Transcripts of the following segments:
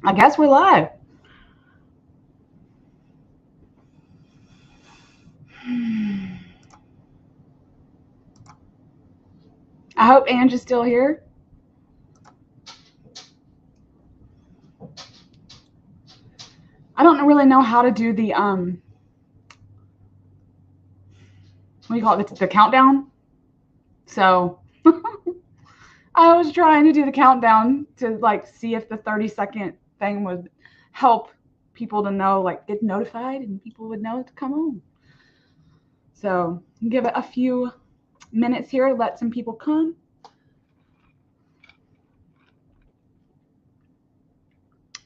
I guess we're live. I hope Ange is still here. I don't really know how to do the what do you call it, the countdown. So I was trying to do the countdown to like see if the 30-second thing would help people to know, like get notified and people would know to come on. So give it a few minutes here, let some people come.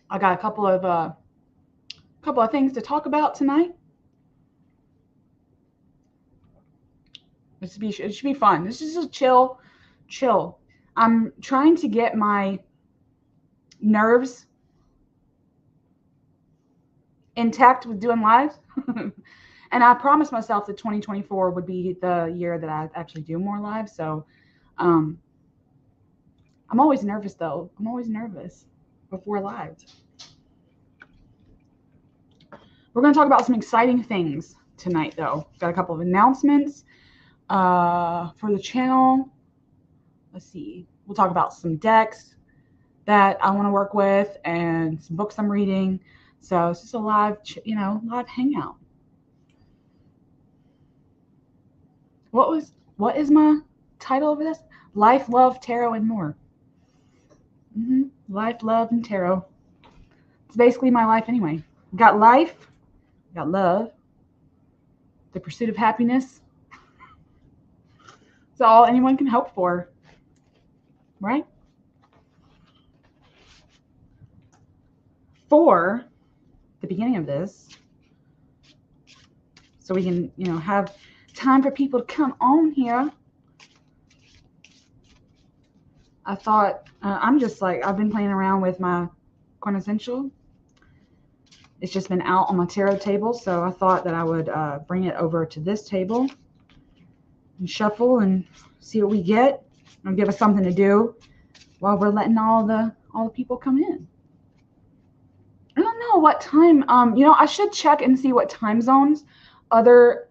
I got a couple of things to talk about tonight. It should be fun. This is just chill. I'm trying to get my nerves intact with doing lives. And I promised myself that 2024 would be the year that I actually do more lives. So um, I'm always nervous, though. I'm always nervous before lives. We're going to talk about some exciting things tonight, though. Got a couple of announcements for the channel. Let's see. We'll talk about some decks that I want to work with and some books I'm reading. So it's just a live hangout. What is my title over this? Life, love, tarot, and more. Life, love, and tarot. It's basically my life anyway. Got life, got love, the pursuit of happiness. It's all anyone can hope for, right? For the beginning of this, so we can, have time for people to come on here. I thought I've been playing around with my quintessential. It's just been out on my tarot table, so I thought that I would bring it over to this table and shuffle and see what we get. It'll give us something to do while we're letting all the people come in. I don't know what time. I should check and see what time zones other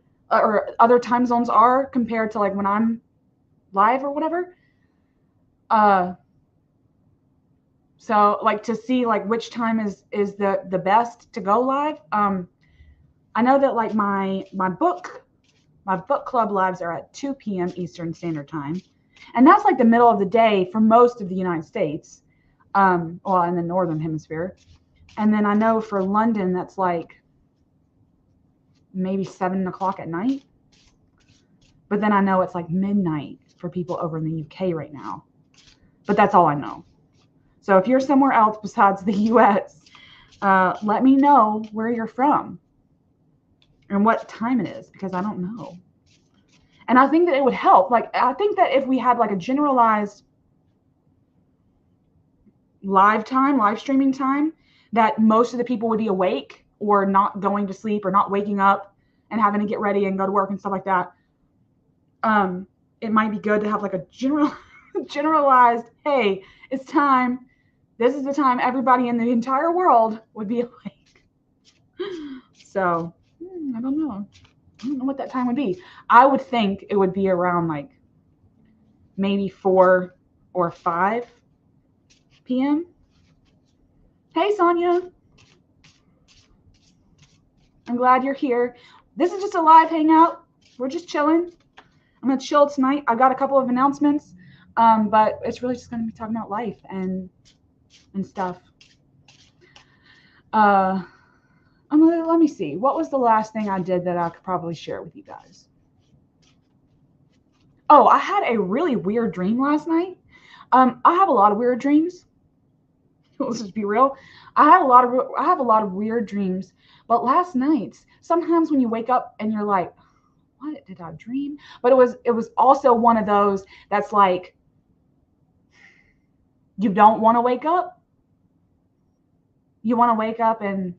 time zones are compared to like when I'm live or whatever. So like to see like which time is the best to go live. I know that like my book club lives are at 2 p.m. Eastern Standard Time, and that's like the middle of the day for most of the United States, well, in the Northern Hemisphere. And then I know for London that's like maybe 7 o'clock at night. But then I know it's like midnight for people over in the UK right now. But that's all I know. So if you're somewhere else besides the US, let me know where you're from and what time it is, because I don't know. And I think that it would help. Like, I think that if we had like a generalized live streaming time, that most of the people would be awake or not going to sleep or not waking up and having to get ready and go to work and stuff like that. It might be good to have like a generalized, hey, it's time. This is the time everybody in the entire world would be awake. So, I don't know. I don't know what that time would be. I would think it would be around like maybe 4 or 5 p.m. Hey, Sonia. I'm glad you're here. This is just a live hangout. We're just chilling. I'm going to chill tonight. I've got a couple of announcements, but it's really just going to be talking about life and stuff. Let me see. What was the last thing I did that I could probably share with you guys? Oh, I had a really weird dream last night. I have a lot of weird dreams. Let's just be real. I have a lot of weird dreams, but last night, sometimes when you wake up and you're like, what did I dream? But it was also one of those that's like, you don't want to wake up. You want to wake up and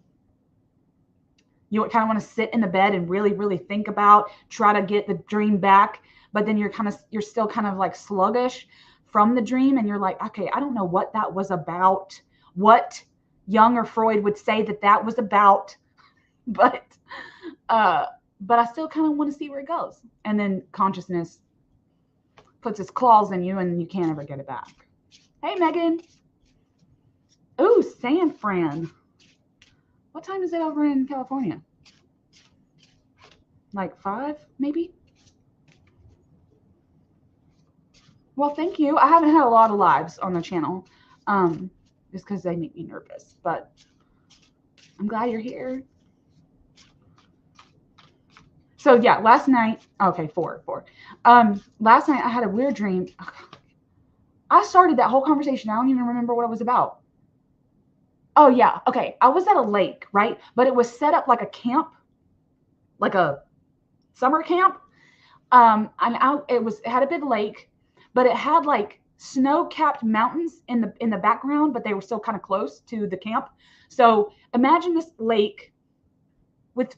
you kind of want to sit in the bed and really, really think about, try to get the dream back. But then you're still kind of like sluggish from the dream. And you're like, okay, I don't know what that was about. What Jung or Freud would say that was about, but I still kind of want to see where it goes. And then consciousness puts its claws in you and you can't ever get it back. Hey, Megan. Ooh, San Fran. What time is it over in California? Like 5, maybe? Well, thank you. I haven't had a lot of lives on the channel, just because they make me nervous. But I'm glad you're here. So yeah, last night. Okay, 4. Last night I had a weird dream. I started that whole conversation. I don't even remember what it was about. Oh yeah. Okay, I was at a lake, right? But it was set up like a camp, like a summer camp. And it had a big lake, but it had like snow-capped mountains in the background, but they were still kind of close to the camp. So imagine this lake with,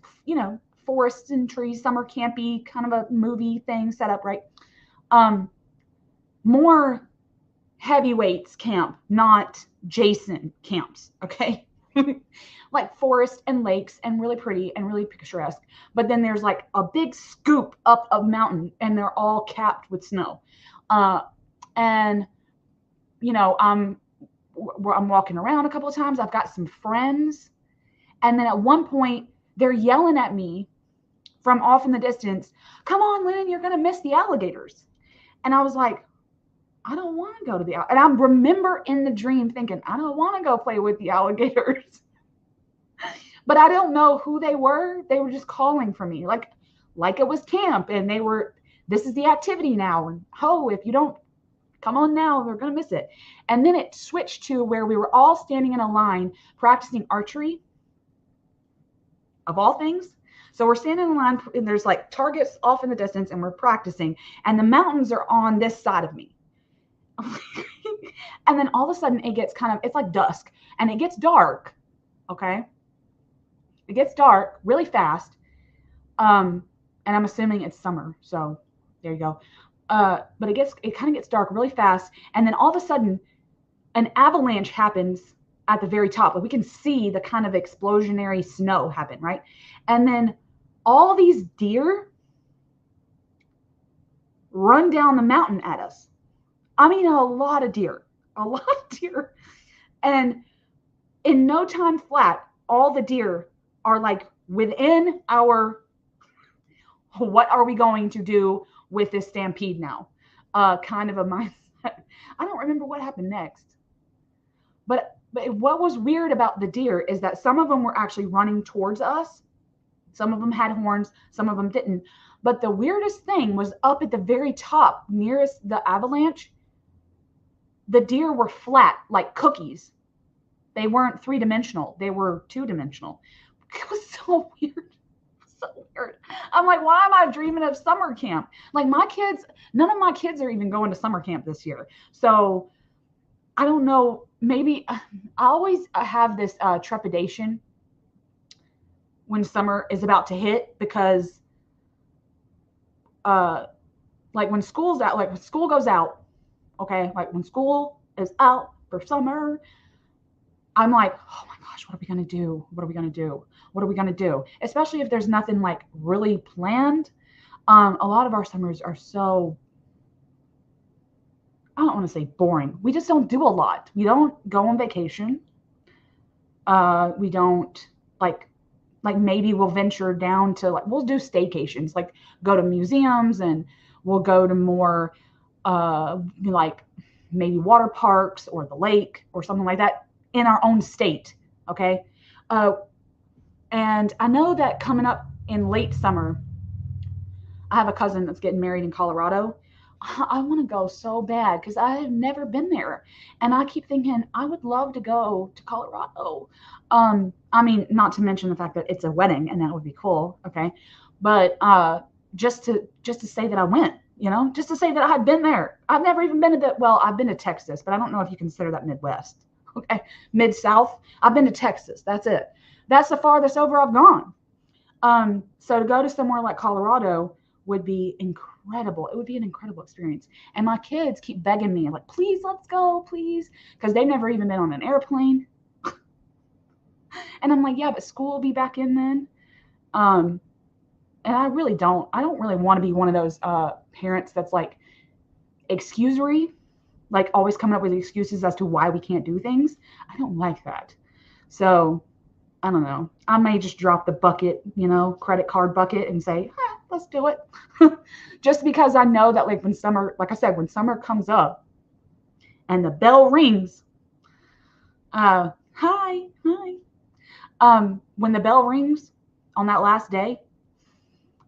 forests and trees, summer campy, kind of a movie thing set up, right? More heavyweights camp, not Jason camps, okay? Like forest and lakes and really pretty and really picturesque. But then there's like a big scoop up a mountain and they're all capped with snow. And, I'm walking around a couple of times. I've got some friends. And then at one point, they're yelling at me from off in the distance, "Come on, Lynn, you're going to miss the alligators." And I was like, I don't want to go to the alligators. And I remember in the dream thinking, I don't want to go play with the alligators. But I don't know who they were. They were just calling for me, like it was camp. And they were, this is the activity now. And if you don't come on now, they're going to miss it. And then it switched to where we were all standing in a line practicing archery, of all things. So we're standing in line and there's like targets off in the distance and we're practicing. And the mountains are on this side of me. And then all of a sudden it gets it's like dusk and it gets dark. Okay. It gets dark really fast. And I'm assuming it's summer. So there you go. But it kind of gets dark really fast. And then all of a sudden an avalanche happens at the very top. Like we can see the kind of explosionary snow happen, right? And then all these deer run down the mountain at us. I mean, a lot of deer. And in no time flat, all the deer are like within our, what are we going to do with this stampede now? Kind of a mindset. I don't remember what happened next. But what was weird about the deer is that some of them were actually running towards us. Some of them had horns, some of them didn't. But the weirdest thing was up at the very top, nearest the avalanche, the deer were flat, like cookies. They weren't 3-dimensional. They were 2-dimensional. It was so weird. So weird. I'm like, why am I dreaming of summer camp? Like none of my kids are even going to summer camp this year. So I don't know. Maybe I always have this trepidation when summer is about to hit because like when school's out, like when school goes out, okay, like when school is out for summer, I'm like, oh my gosh, what are we going to do? What are we going to do? What are we going to do? Especially if there's nothing like really planned. A lot of our summers are so, I don't want to say boring. We just don't do a lot. We don't go on vacation. We don't like maybe we'll venture down to we'll do staycations, like go to museums and we'll go to more like maybe water parks or the lake or something like that in our own state. Okay. And I know that coming up in late summer, I have a cousin that's getting married in Colorado. I want to go so bad because I have never been there. And I keep thinking I would love to go to Colorado. I mean, not to mention the fact that it's a wedding and that would be cool. Okay. But just to say that I went, just to say that I had been there. I've never even been to I've been to Texas, but I don't know if you consider that Midwest. Okay. Mid-South. I've been to Texas. That's it. That's the farthest over I've gone. So to go to somewhere like Colorado would be incredible. It would be an incredible experience. And my kids keep begging me, like, please, let's go, please. Because they've never even been on an airplane. And I'm like, yeah, but school will be back in then. And I don't really want to be one of those parents that's like excusory, like always coming up with excuses as to why we can't do things. I don't like that. So I don't know. I may just drop the bucket, credit card bucket and say, let's do it. Just because I know that like when summer, like I said, when summer comes up and the bell rings, hi. When the bell rings on that last day,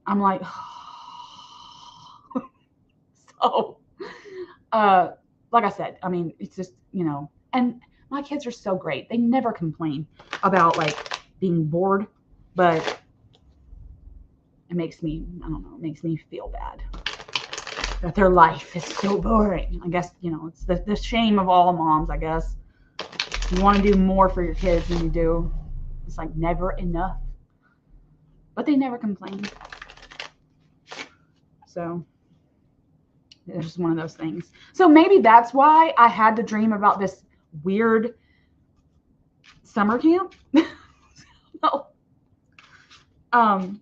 I'm like, so, like I said, I mean, it's just, and my kids are so great. They never complain about like being bored, but it makes me, I don't know, it makes me feel bad that their life is so boring. I guess, it's the shame of all moms, I guess. You want to do more for your kids than you do. It's like never enough. But they never complain. So it's just one of those things. So maybe that's why I had to dream about this weird summer camp. So, and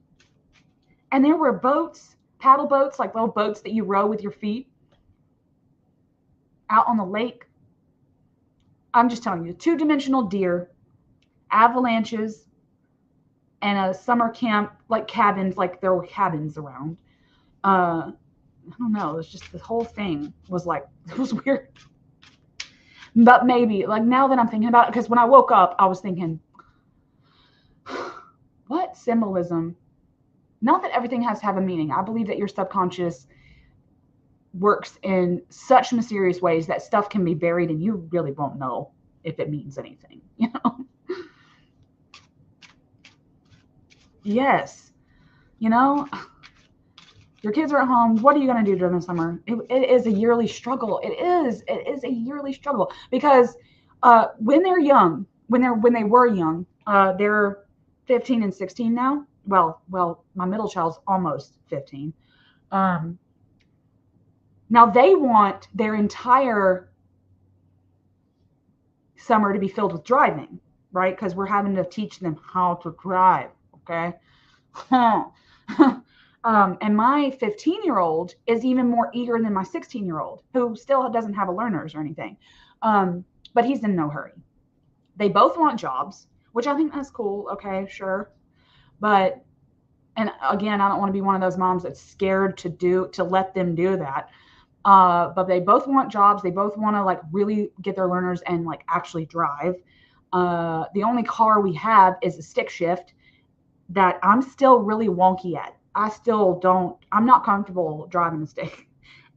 there were boats, paddle boats, like little boats that you row with your feet out on the lake. I'm just telling you, 2-dimensional deer, avalanches, and a summer camp, like cabins, like there were cabins around. I don't know. It was just the whole thing was like, it was weird. But maybe, like now that I'm thinking about it, because when I woke up, I was thinking, what symbolism? Not that everything has to have a meaning. I believe that your subconscious works in such mysterious ways that stuff can be buried and you really won't know if it means anything, Yes. Your kids are at home. What are you going to do during the summer? It is a yearly struggle. It is a yearly struggle because when they're young, when they were young, they're 15 and 16 now. Well, my middle child's almost 15. Now they want their entire summer to be filled with driving, right? Because we're having to teach them how to drive. Okay. And my 15-year-old is even more eager than my 16-year-old, who still doesn't have a learners or anything. But he's in no hurry. They both want jobs, which I think that's cool. Okay, sure. But, and again, I don't want to be one of those moms that's scared to let them do that. But they both want jobs. They both want to like really get their learners and like actually drive. The only car we have is a stick shift that I'm still really wonky at. I'm not comfortable driving a stick.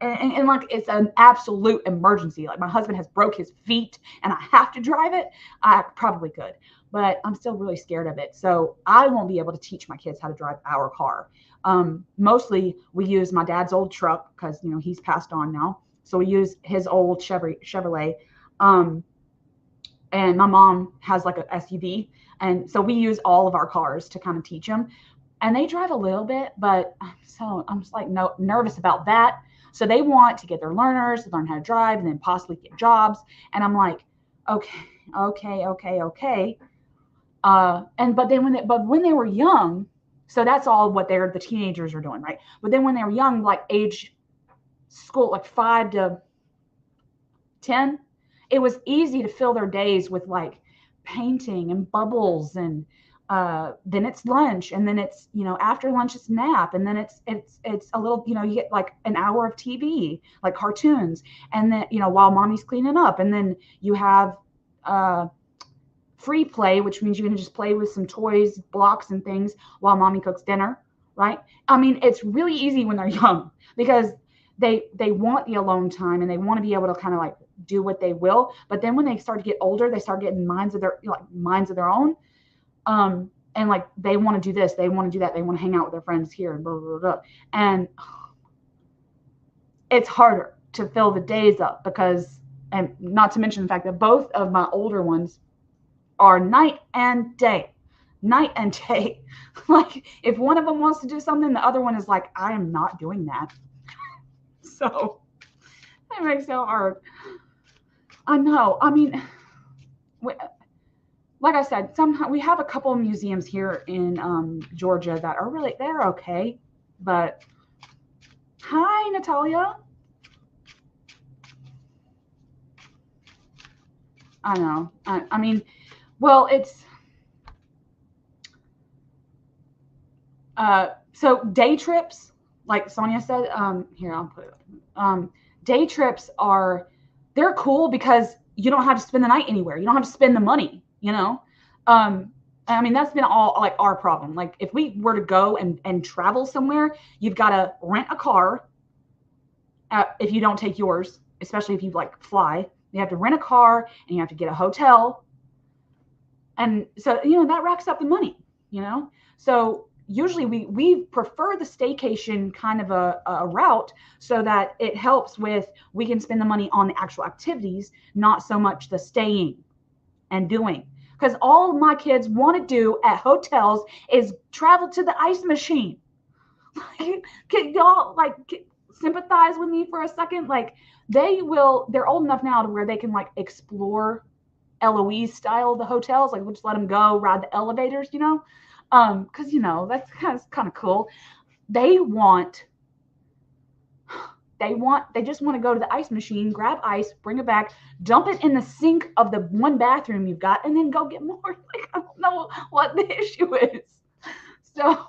And like, it's an absolute emergency. Like my husband has broke his feet and I have to drive it. I probably could, but I'm still really scared of it. So I won't be able to teach my kids how to drive our car. Mostly we use my dad's old truck because, he's passed on now. So we use his old Chevrolet. And my mom has like an SUV. And so we use all of our cars to kind of teach them. And they drive a little bit, but I'm just like nervous about that. So they want to get their learners, learn how to drive, and then possibly get jobs. And I'm like, okay. But when they were young, so that's all what the teenagers are doing, right? But then when they were young, like age school, like 5 to 10, it was easy to fill their days with like painting and bubbles, and then it's lunch, and then it's after lunch it's nap, and then it's a little you get like an hour of TV, like cartoons, and then while mommy's cleaning up, and then you have free play, which means you can just play with some toys, blocks, and things while mommy cooks dinner, right? I mean, it's really easy when they're young because they want the alone time and they want to be able to kind of like do what they will. But then when they start to get older, they start getting minds of their own. And like they want to do this, they want to do that, they want to hang out with their friends here and blah, blah, blah. And it's harder to fill the days up because, and not to mention the fact that both of my older ones are night and day. Like if one of them wants to do something, the other one is like, I am not doing that. So it makes it hard. I know. I mean, like I said, somehow we have a couple of museums here in Georgia that are really, they're okay. But hi, Natalia. I know. I mean, well, it's so day trips, like Sonia said. Here, I'll put it. Day trips are, they're cool because you don't have to spend the night anywhere. You don't have to spend the money. You know. I mean, that's been all like our problem. Like if we were to go and travel somewhere, you've got to rent a car. If you don't take yours, especially if you like fly, you have to rent a car and you have to get a hotel. And so, that racks up the money, So usually we prefer the staycation kind of a route so that it helps with, we can spend the money on the actual activities, not so much the staying and doing. Because all my kids want to do at hotels is travel to the ice machine. Can y'all sympathize with me for a second? Like they're old enough now to where they can like explore Eloise style the hotels. Like we'll just let them go ride the elevators, because that's kind of cool. They just want to go to the ice machine, grab ice, bring it back, dump it in the sink of the one bathroom you've got, and then go get more. Like I don't know what the issue is. So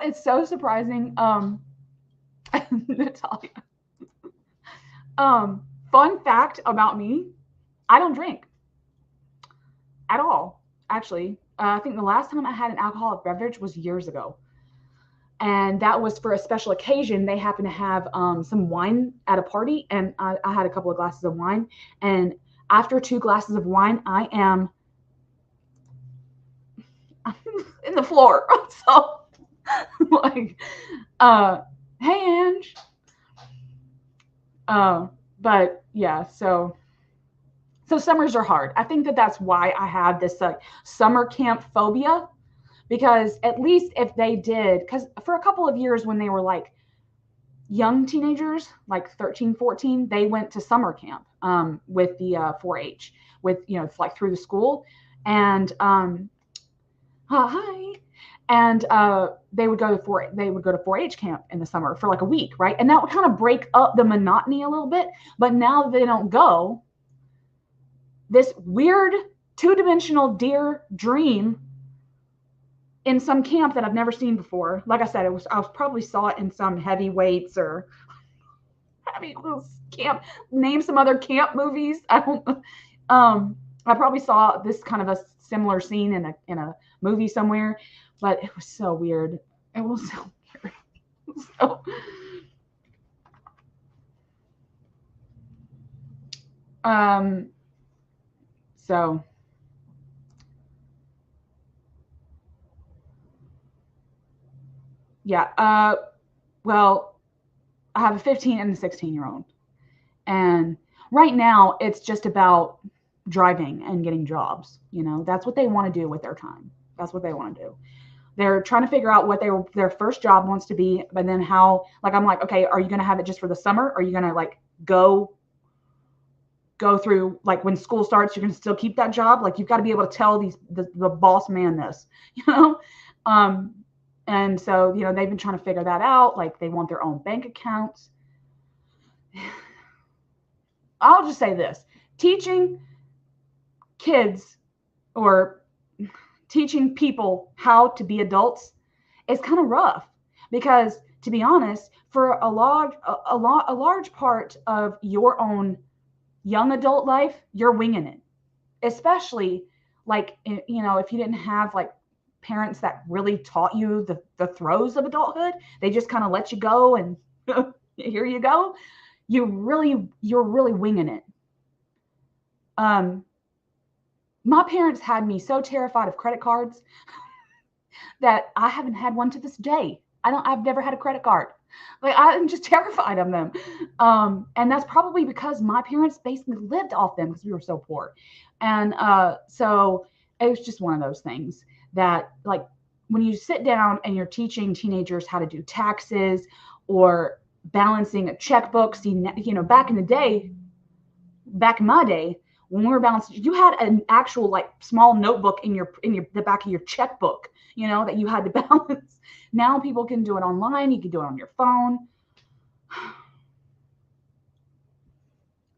it's so surprising. Natalia. Fun fact about me, I don't drink at all, actually. I think the last time I had an alcoholic beverage was years ago. And that was for a special occasion. They happened to have some wine at a party, and I had a couple of glasses of wine. And after 2 glasses of wine, I am in the floor. So, like, hey, Ange. But yeah, so summers are hard. I think that's why I have this summer camp phobia, because at least if they did, because for a couple of years when they were like young teenagers, like 13, 14, they went to summer camp with the 4-H, with, like through the school. And hi. And they would go to 4-H camp in the summer for like a week, right? And that would kind of break up the monotony a little bit. But now that they don't go, this weird 2-dimensional deer dream in some camp that I've never seen before. Like I said, I probably saw it in some Heavyweights or camp. Name some other camp movies. I probably saw this kind of a similar scene in a movie somewhere. But it was so weird. It was so weird. So yeah. Well, I have a 15 and a 16-year-old. And right now it's just about driving and getting jobs. That's what they want to do with their time. That's what they want to do. They're trying to figure out what their first job wants to be, but then how, like, I'm like, okay, are you going to have it just for the summer? Or are you going to like go through, like when school starts, you're going to still keep that job? Like you've got to be able to tell the boss man this, and so, they've been trying to figure that out. Like they want their own bank accounts. I'll just say this, teaching kids or teaching people how to be adults is kind of rough, because to be honest, for a large part of your own young adult life, you're winging it. Especially like, if you didn't have like parents that really taught you the throes of adulthood, they just kind of let you go and here you go. You're really winging it. My parents had me so terrified of credit cards that I haven't had one to this day. I've never had a credit card. Like I'm just terrified of them. And that's probably because my parents basically lived off them because we were so poor. And so it was just one of those things that, like, when you sit down and you're teaching teenagers how to do taxes or balancing a checkbook, back in the day, back in my day, when we were balanced, you had an actual like small notebook in the back of your checkbook, you know, that you had to balance. Now people can do it online. You can do it on your phone.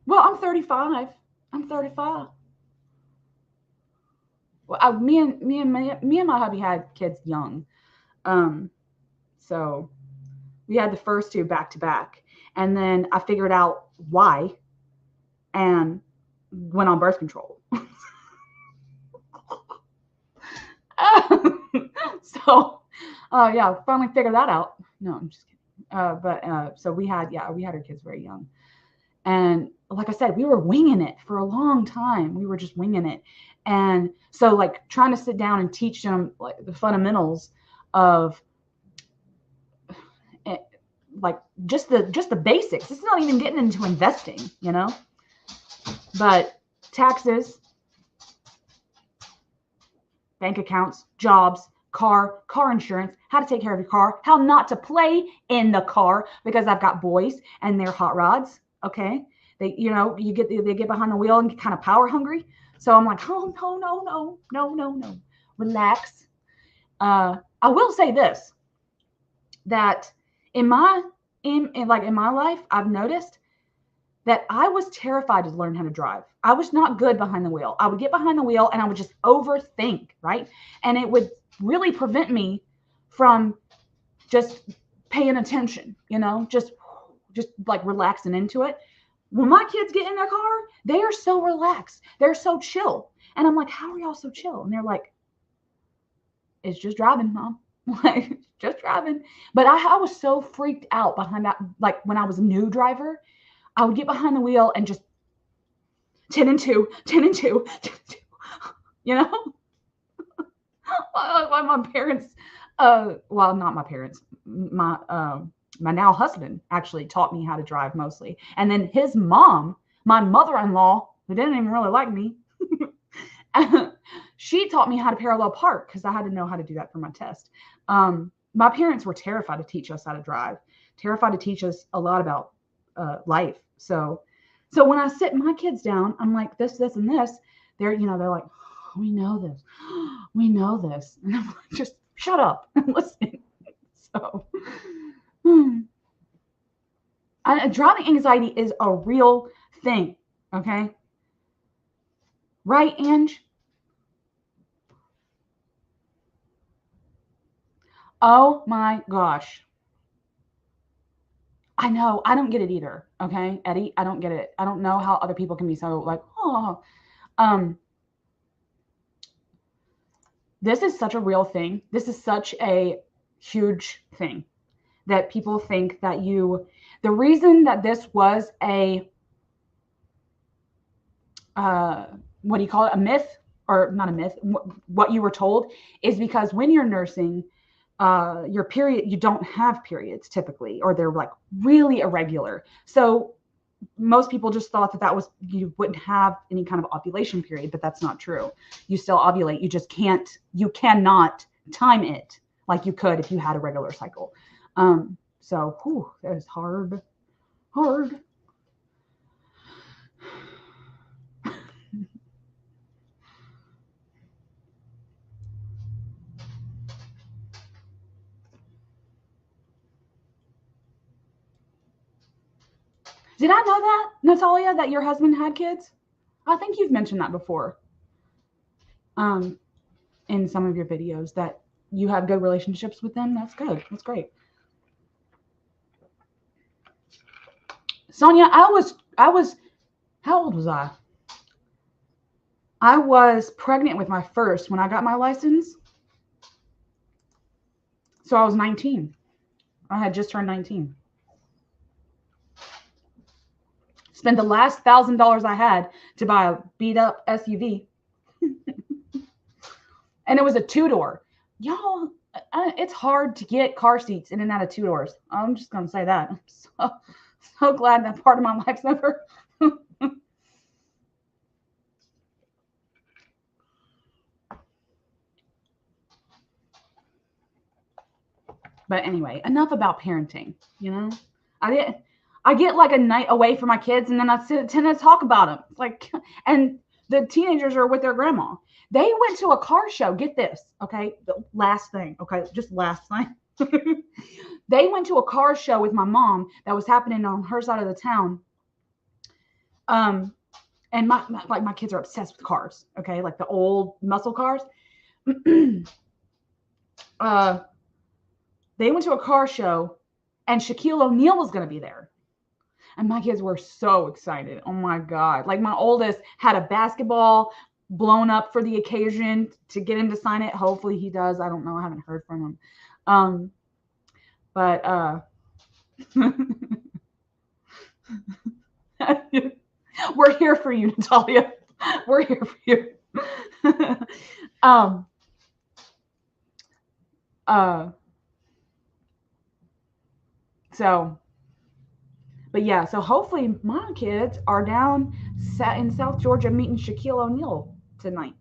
Well, I'm 35. I'm 35. Well, me and my hubby had kids young, so we had the first two back to back, and then I figured out why, and went on birth control. So, yeah, finally figured that out. No, I'm just kidding. So we had our kids very young, and like I said, we were winging it for a long time. We were just winging it, and so like trying to sit down and teach them like the fundamentals of like just the basics. It's not even getting into investing, you know, but taxes, bank accounts, jobs, car insurance, how to take care of your car, how not to play in the car, because I've got boys and they're hot rods. Okay. They, you know, they get behind the wheel and get kind of power hungry. So I'm like, oh, no. Relax. I will say this, that in my life, I've noticed that I was terrified to learn how to drive. I was not good behind the wheel. I would get behind the wheel and I would just overthink, right? And it would really prevent me from just paying attention, you know, just like relaxing into it. When my kids get in their car, they are so relaxed. They're so chill. And I'm like, how are y'all so chill? And they're like, it's just driving, Mom. Like, just driving. But I was so freaked out behind that. Like when I was a new driver, I would get behind the wheel and just 10 and 2, 10 and 2, 10 and 2, you know? My parents, well, not my parents, my now husband actually taught me how to drive mostly. And then his mom, my mother-in-law, who didn't even really like me, she taught me how to parallel park because I had to know how to do that for my test. My parents were terrified to teach us how to drive, terrified to teach us a lot about life. So when I sit my kids down, I'm like, this, and this. They're like, oh, we know this. And I'm like, just shut up and listen. So driving anxiety is a real thing. Okay. Right, Ange? Oh my gosh. I know. I don't get it either. Okay, Eddie, I don't get it. I don't know how other people can be so like, oh, this is such a real thing. This is such a huge thing that people think that the reason that this was a, what do you call it? A myth, or not a myth, what you were told, is because when you're nursing, your period, you don't have periods typically, or they're like really irregular. So most people just thought that was, you wouldn't have any kind of ovulation period, but that's not true. You still ovulate. You cannot time it like you could if you had a regular cycle. So that is hard. Did I know that, Natalia, that your husband had kids? I think you've mentioned that before. In some of your videos, that you have good relationships with them. That's good. That's great. Sonia, I was, how old was I? I was pregnant with my first when I got my license. So I was 19. I had just turned 19. Spent the last $1,000 I had to buy a beat up SUV. And it was a 2-door. Y'all, it's hard to get car seats in and out of 2-doors. I'm just going to say that. I'm so glad that part of my life's over. But anyway, enough about parenting, you know? I get like a night away from my kids, and then I tend to talk about them. Like, and the teenagers are with their grandma. They went to a car show. Get this, okay? The last thing, okay? Just last thing. They went to a car show with my mom that was happening on her side of the town. And my kids are obsessed with cars, okay? Like the old muscle cars. They went to a car show, and Shaquille O'Neal was going to be there. And my kids were so excited. Oh my God. Like my oldest had a basketball blown up for the occasion to get him to sign it. Hopefully he does. I don't know. I haven't heard from him. But we're here for you, Natalia. We're here for you. But yeah, so hopefully my kids are down in South Georgia meeting Shaquille O'Neal tonight,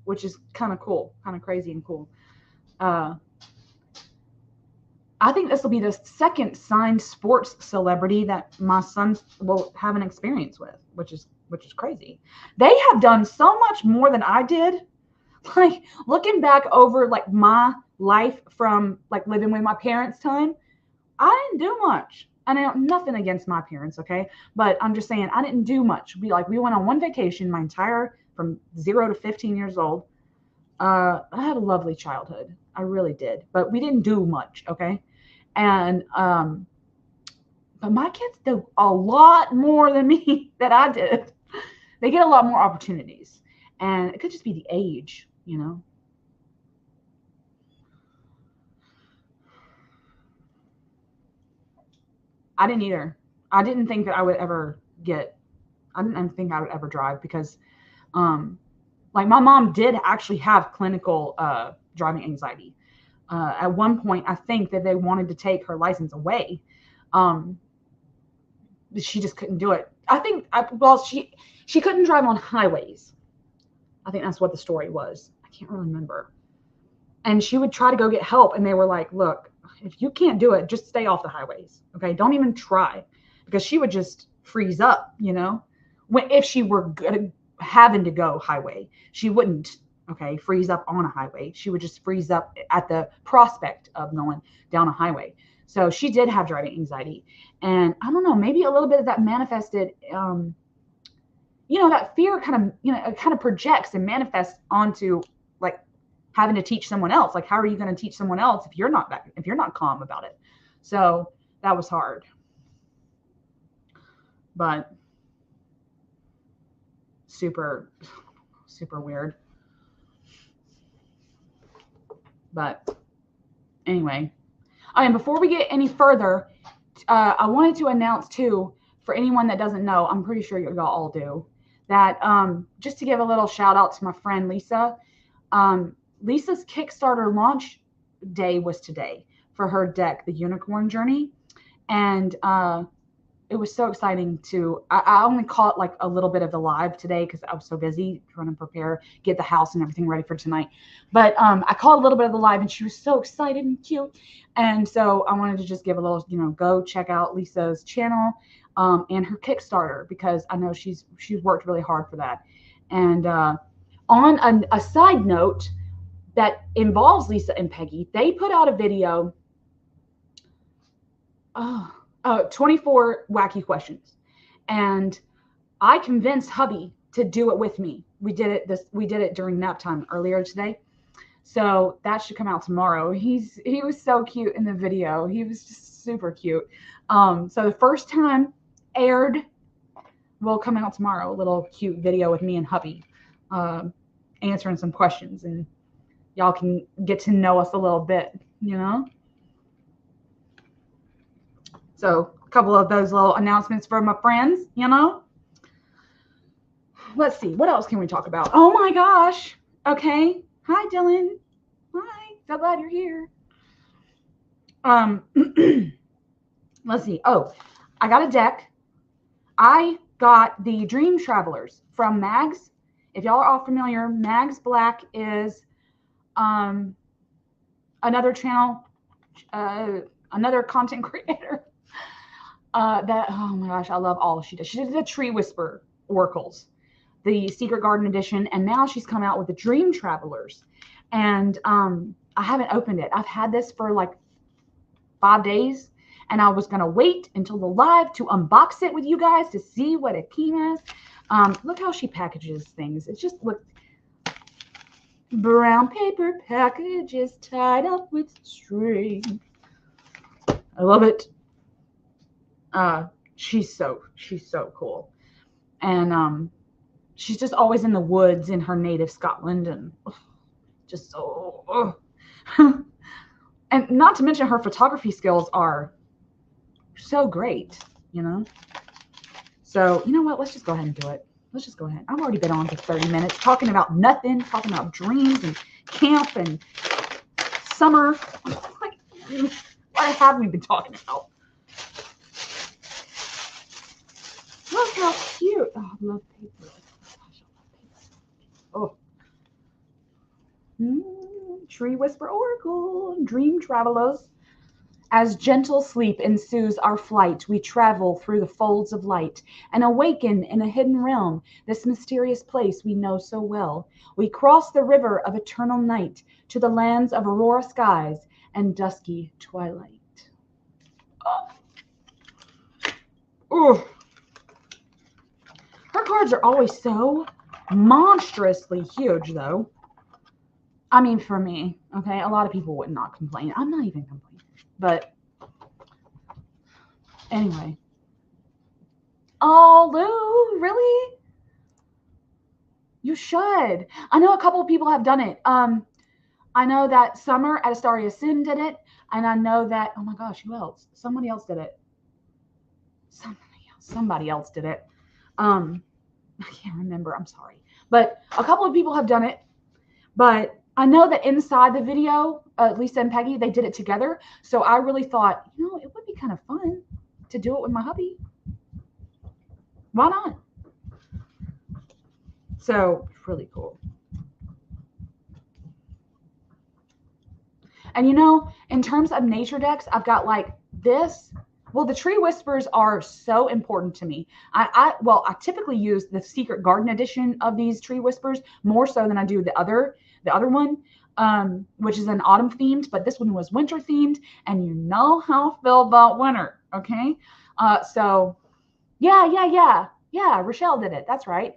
which is kind of cool, kind of crazy and cool. I think this will be the second signed sports celebrity that my sons will have an experience with, which is crazy. They have done so much more than I did. Like looking back over like my life from like living with my parents' time, I didn't do much. And I know nothing against my parents, okay? But I'm just saying I didn't do much. We went on one vacation my entire from 0 to 15 years old. I had a lovely childhood. I really did. But we didn't do much, okay? And but my kids do a lot more than me that I did. They get a lot more opportunities. And it could just be the age, you know. I didn't either. I didn't think that I would ever I didn't think I would ever drive because, like my mom did actually have clinical driving anxiety. At one point, I think that they wanted to take her license away. She just couldn't do it. I think, she couldn't drive on highways. I think that's what the story was. I can't really remember. And she would try to go get help, and they were like, look, if you can't do it, just stay off the highways. Okay. Don't even try, because she would just freeze up, you know, if she were having to go highway, she wouldn't, okay, freeze up on a highway. She would just freeze up at the prospect of going down a highway. So she did have driving anxiety. And I don't know, maybe a little bit of that manifested, you know, that fear kind of, you know, it kind of projects and manifests onto like having to teach someone else. Like, how are you going to teach someone else if you're not calm about it? So that was hard. But super, super weird. But anyway, and before we get any further, I wanted to announce too, for anyone that doesn't know, I'm pretty sure y'all all do, that just to give a little shout out to my friend Lisa. Lisa's Kickstarter launch day was today for her deck, the Unicorn Journey. And it was so exciting I only caught like a little bit of the live today because I was so busy trying to prepare, get the house and everything ready for tonight. But I caught a little bit of the live, and she was so excited and cute. And so I wanted to just give a little, you know, go check out Lisa's channel and her Kickstarter, because I know she's worked really hard for that. And on a side note that involves Lisa and Peggy, they put out a video. 24 wacky questions. And I convinced hubby to do it with me. We did it during nap time earlier today. So that should come out tomorrow. He was so cute in the video. He was just super cute. So the first time aired will come out tomorrow. A little cute video with me and hubby answering some questions, and y'all can get to know us a little bit, you know? So a couple of those little announcements for my friends, you know. Let's see. What else can we talk about? Oh my gosh. Okay. Hi, Dylan. Hi. So glad you're here. Let's see. Oh, I got a deck. I got the Dream Travelers from Mags. If y'all are all familiar, Mags Black is another channel, another content creator. Oh my gosh, I love all she does. She did the Tree Whisper Oracles, the Secret Garden edition, and now she's come out with the Dream Travelers. And I haven't opened it. I've had this for like 5 days, and I was gonna wait until the live to unbox it with you guys to see what it came as. Look how she packages things. It's just look, brown paper packages tied up with string. I love it. She's so cool, and she's just always in the woods in her native Scotland, and just so. And not to mention her photography skills are so great, you know. So you know what? Let's just go ahead and do it. Let's just go ahead. I've already been on for 30 minutes talking about nothing, talking about dreams and camp and summer. Like, what have we been talking about? Look how cute. Oh, I love paper. Oh. Tree Whisper Oracle, Dream Travelers. As gentle sleep ensues our flight, we travel through the folds of light and awaken in a hidden realm, this mysterious place we know so well. We cross the river of eternal night to the lands of aurora skies and dusky twilight. Oh. Oh. Her cards are always so monstrously huge, though. I mean, for me, okay, a lot of people would not complain. I'm not even complaining. But anyway. Oh, Lou, really? You should. I know a couple of people have done it. I know that Summer at Astaria Sim did it. And I know that, oh my gosh, who else? Somebody else did it. Somebody else did it. I can't remember. I'm sorry. But a couple of people have done it. But I know that inside the video, Lisa and Peggy, they did it together. So I really thought, you know, it would be kind of fun to do it with my hubby. Why not? So really cool. And you know, in terms of nature decks, I've got like this. Well, the Tree Whispers are so important to me. I typically use the Secret Garden edition of these Tree Whispers more so than I do the other one, which is an autumn themed, but this one was winter themed, and you know how I feel about winter, okay? So yeah, Rochelle did it. That's right.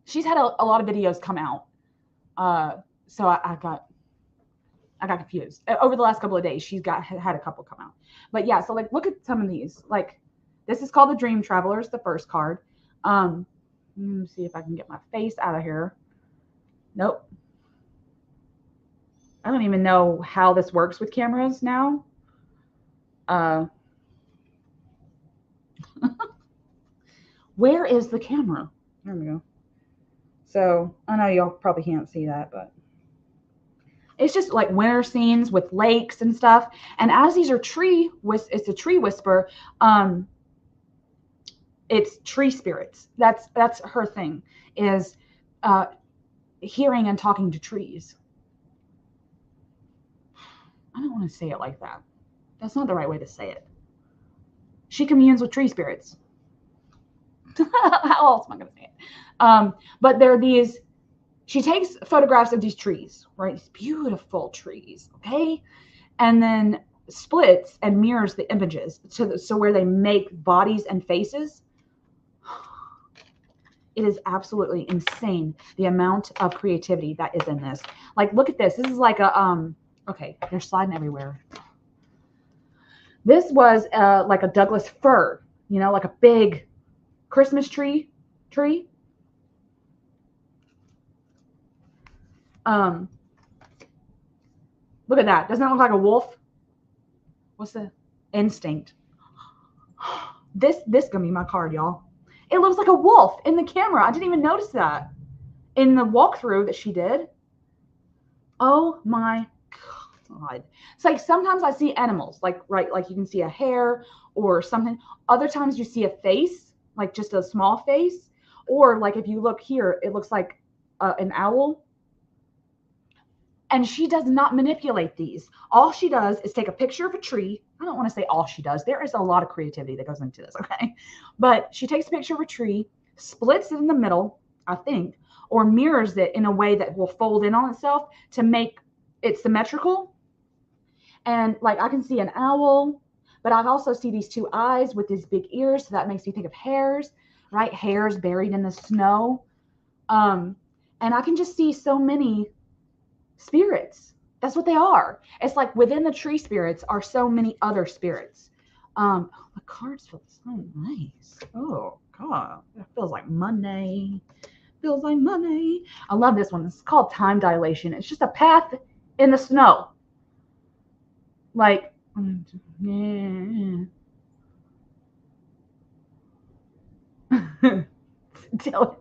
She's had a lot of videos come out. So I got confused over the last couple of days. She's had a couple come out, but yeah. So like, look at some of these. Like, this is called the Dream Travelers, the first card. Let me see if I can get my face out of here. Nope. I don't even know how this works with cameras now. Where is the camera? There we go. So I know y'all probably can't see that, but it's just like winter scenes with lakes and stuff. And as these are it's a tree whisper. It's tree spirits. That's her thing, is hearing and talking to trees. I don't want to say it like that. That's not the right way to say it. She communes with tree spirits. How else am I going to say it? But there are these. She takes photographs of these trees, right? These beautiful trees, okay? And then splits and mirrors the images so where they make bodies and faces. It is absolutely insane the amount of creativity that is in this. Like, look at this. This is like a okay, they're sliding everywhere. This was like a Douglas fir, you know, like a big Christmas tree. Look at that. Doesn't that look like a wolf? What's the instinct? This gonna be my card, y'all. It looks like a wolf in the camera. I didn't even notice that in the walkthrough that she did. Oh my God. It's like sometimes I see animals, like like you can see a hare or something. Other times you see a face, like just a small face, or like if you look here, it looks like an owl. And she does not manipulate these. All she does is take a picture of a tree. I don't want to say all she does. There is a lot of creativity that goes into this, okay? But she takes a picture of a tree, splits it in the middle, I think, or mirrors it in a way that will fold in on itself to make it symmetrical. And like I can see an owl, but I also see these two eyes with these big ears. So that makes me think of hares, right? Hares buried in the snow. And I can just see so many spirits. That's what they are. It's like within the tree spirits are so many other spirits. The cards feel so nice. Oh God, it feels like Monday. Feels like Monday. I love this one. It's called time dilation. It's just a path in the snow. Like, yeah. Tell it.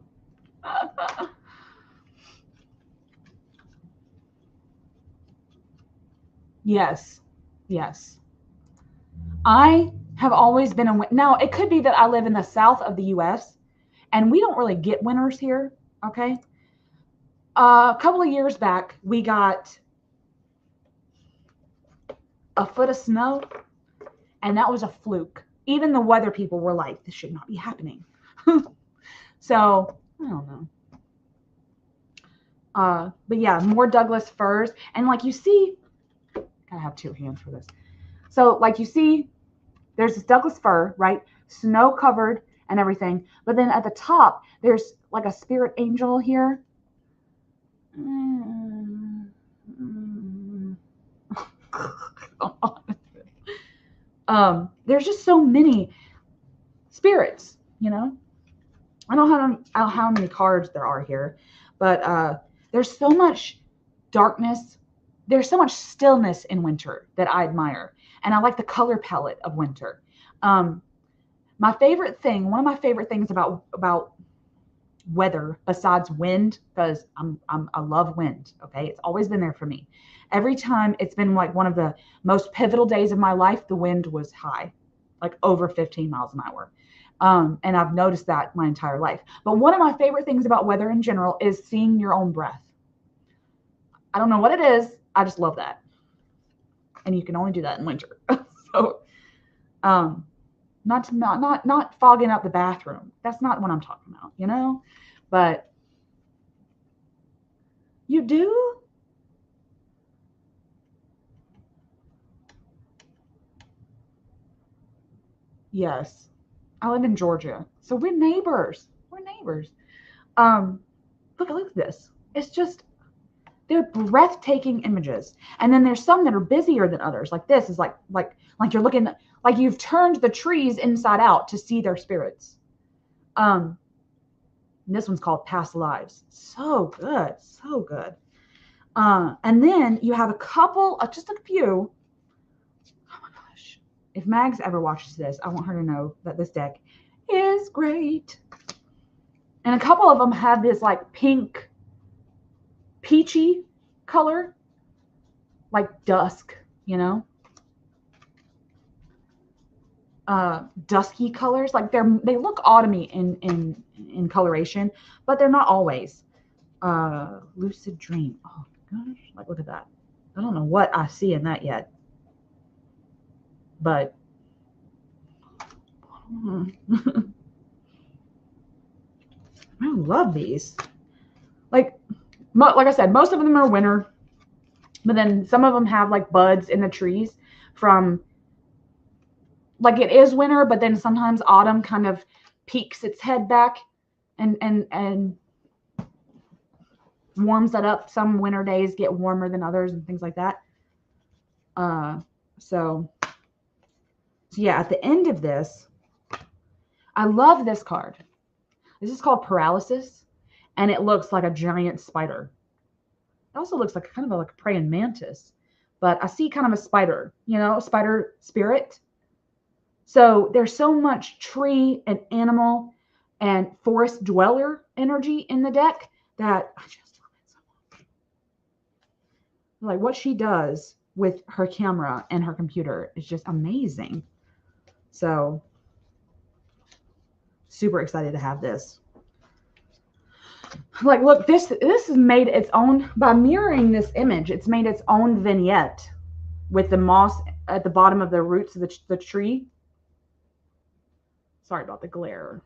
Yes. Yes. I have always been a now it could be that I live in the south of the US and we don't really get winters here, okay? A couple of years back, we got a foot of snow and that was a fluke. Even the weather people were like, this should not be happening. So, I don't know. But yeah, more Douglas firs. And like you see, gotta have two hands for this. So like you see, there's this Douglas fir, right? Snow covered and everything. But then at the top, there's like a spirit angel here. There's just so many spirits, you know? I don't know how many cards there are here, but there's so much darkness. There's so much stillness in winter that I admire. And I like the color palette of winter. My favorite thing, one of my favorite things about weather besides wind, because I love wind. Okay. It's always been there for me. Every time it's been like one of the most pivotal days of my life, the wind was high, like over 15 miles an hour. And I've noticed that my entire life. But one of my favorite things about weather in general is seeing your own breath. I don't know what it is. I just love that. And you can only do that in winter. So, not fogging up the bathroom. That's not what I'm talking about, you know? But you do? Yes. I live in Georgia. So we're neighbors. We're neighbors. Look at this. It's just they're breathtaking images. And then there's some that are busier than others. Like this is like you're looking like you've turned the trees inside out to see their spirits. This one's called Past Lives. So good. So good. And then you have a couple, just a few. Oh my gosh. If Mags ever watches this, I want her to know that this deck is great. And a couple of them have this like pink, peachy color, like dusk, you know? Dusky colors. Like they look autumny in coloration, but they're not always. Lucid Dream. Oh gosh, like look at that. I don't know what I see in that yet. But I love these. Like I said, most of them are winter, but then some of them have like buds in the trees from like it is winter, but then sometimes autumn kind of peeks its head back and warms that up. Some winter days get warmer than others and things like that. So yeah, at the end of this, I love this card. This is called Paralysis, and it looks like a giant spider. It also looks like kind of like a praying mantis, but I see kind of a spider, you know, a spider spirit. So there's so much tree and animal and forest dweller energy in the deck that I just love it so much. Like what she does with her camera and her computer is just amazing. So super excited to have this. Like, look, this has made its own, by mirroring this image, it's made its own vignette with the moss at the bottom of the roots of the tree. Sorry about the glare.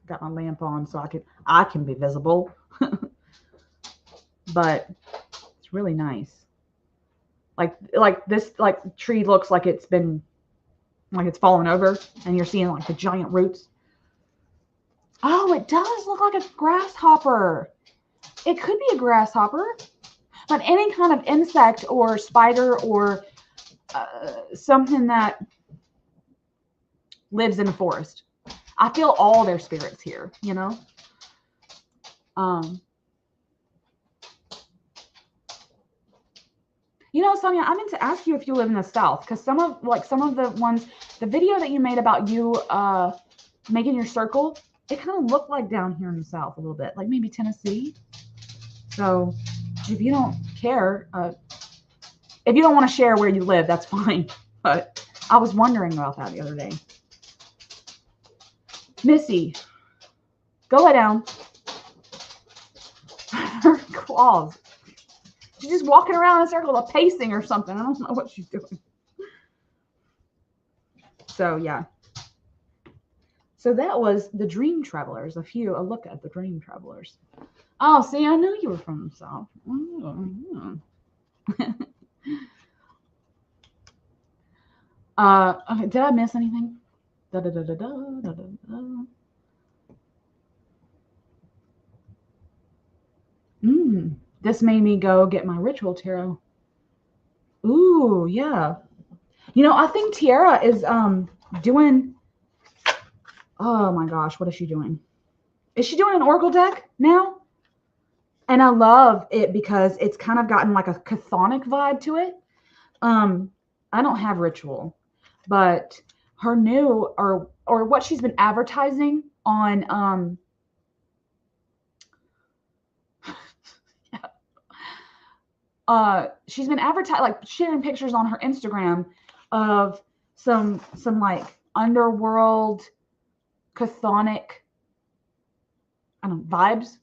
Got my lamp on so I can be visible. But it's really nice. Like this tree looks like it's been fallen over, and you're seeing like the giant roots. Oh, it does look like a grasshopper. It could be a grasshopper, but any kind of insect or spider or something that lives in a forest. I feel all their spirits here, you know. You know, Sonia, I meant to ask you if you live in the South, because some of the ones, the video that you made about you making your circle, it kind of looked like down here in the South a little bit, like maybe Tennessee. So if you don't care, if you don't want to share where you live, that's fine. But I was wondering about that the other day. Missy, go lay down. Her claws. She's just walking around in a circle, pacing or something. I don't know what she's doing. So yeah. So that was the Dream Travelers. A look at the Dream Travelers. Oh, see, I knew you were from the South. Okay, did I miss anything? This made me go get my ritual tarot. Ooh, yeah. You know, I think Tiara is doing. Oh my gosh, what is she doing? Is she doing an Oracle deck now? And I love it because it's kind of gotten like a chthonic vibe to it. I don't have ritual, but her new or what she's been advertising on she's been advertising, like sharing pictures on her Instagram of some like underworld chthonic vibes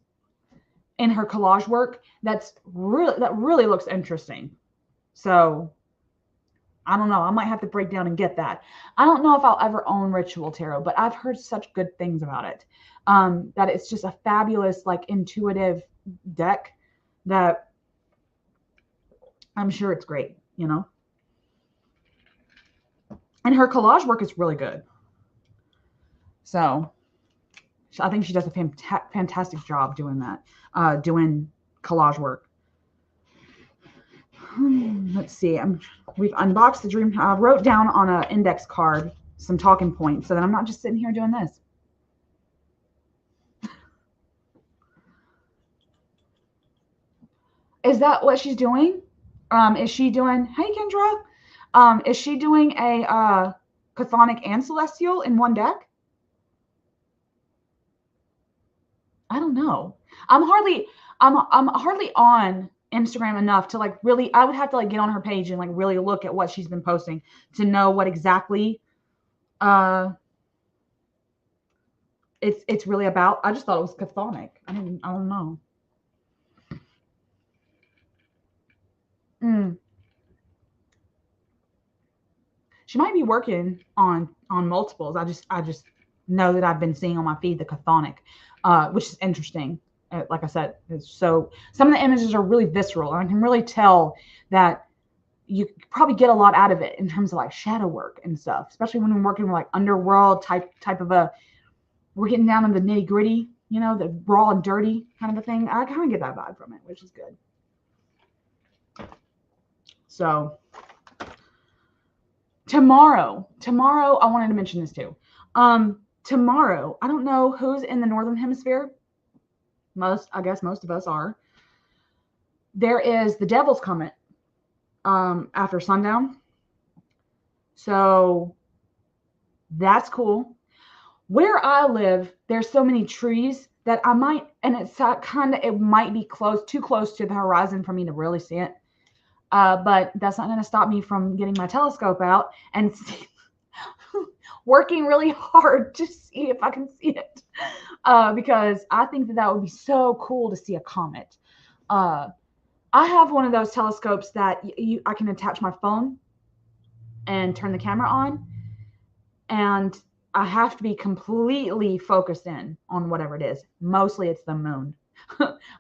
in her collage work that really looks interesting. So I don't know, I might have to break down and get that. I don't know if I'll ever own Ritual Tarot, but I've heard such good things about it, that it's just a fabulous, like, intuitive deck that I'm sure it's great, you know. And her collage work is really good. So I think she does a fantastic job doing that, doing collage work. Let's see. We've unboxed the Dream. I wrote down on an index card some talking points so that I'm not just sitting here doing this. Is that what she's doing? Is she doing, hey Kendra, is she doing a chthonic and celestial in one deck? I don't know. I'm hardly on Instagram enough to like really, I would have to like get on her page and like really look at what she's been posting to know what exactly it's really about. I just thought it was chthonic. I don't know. She might be working on multiples. I just know that I've been seeing on my feed the chthonic, which is interesting. Like I said, so some of the images are really visceral, and I can really tell that you probably get a lot out of it in terms of like shadow work and stuff, especially when we're working with like underworld type of we're getting down in the nitty gritty, you know, the raw and dirty kind of a thing. I kind of get that vibe from it, which is good. So tomorrow, I wanted to mention this too. Tomorrow, I don't know who's in the Northern Hemisphere. I guess most of us are. There is the Devil's Comet after sundown. So that's cool. Where I live, there's so many trees that I might, and it's it might be too close to the horizon for me to really see it. But that's not going to stop me from getting my telescope out and see. working really hard to see if I can see it, because I think that would be so cool to see a comet. I have one of those telescopes that I can attach my phone and turn the camera on, and I have to be completely focused in on whatever it is. Mostly it's the moon.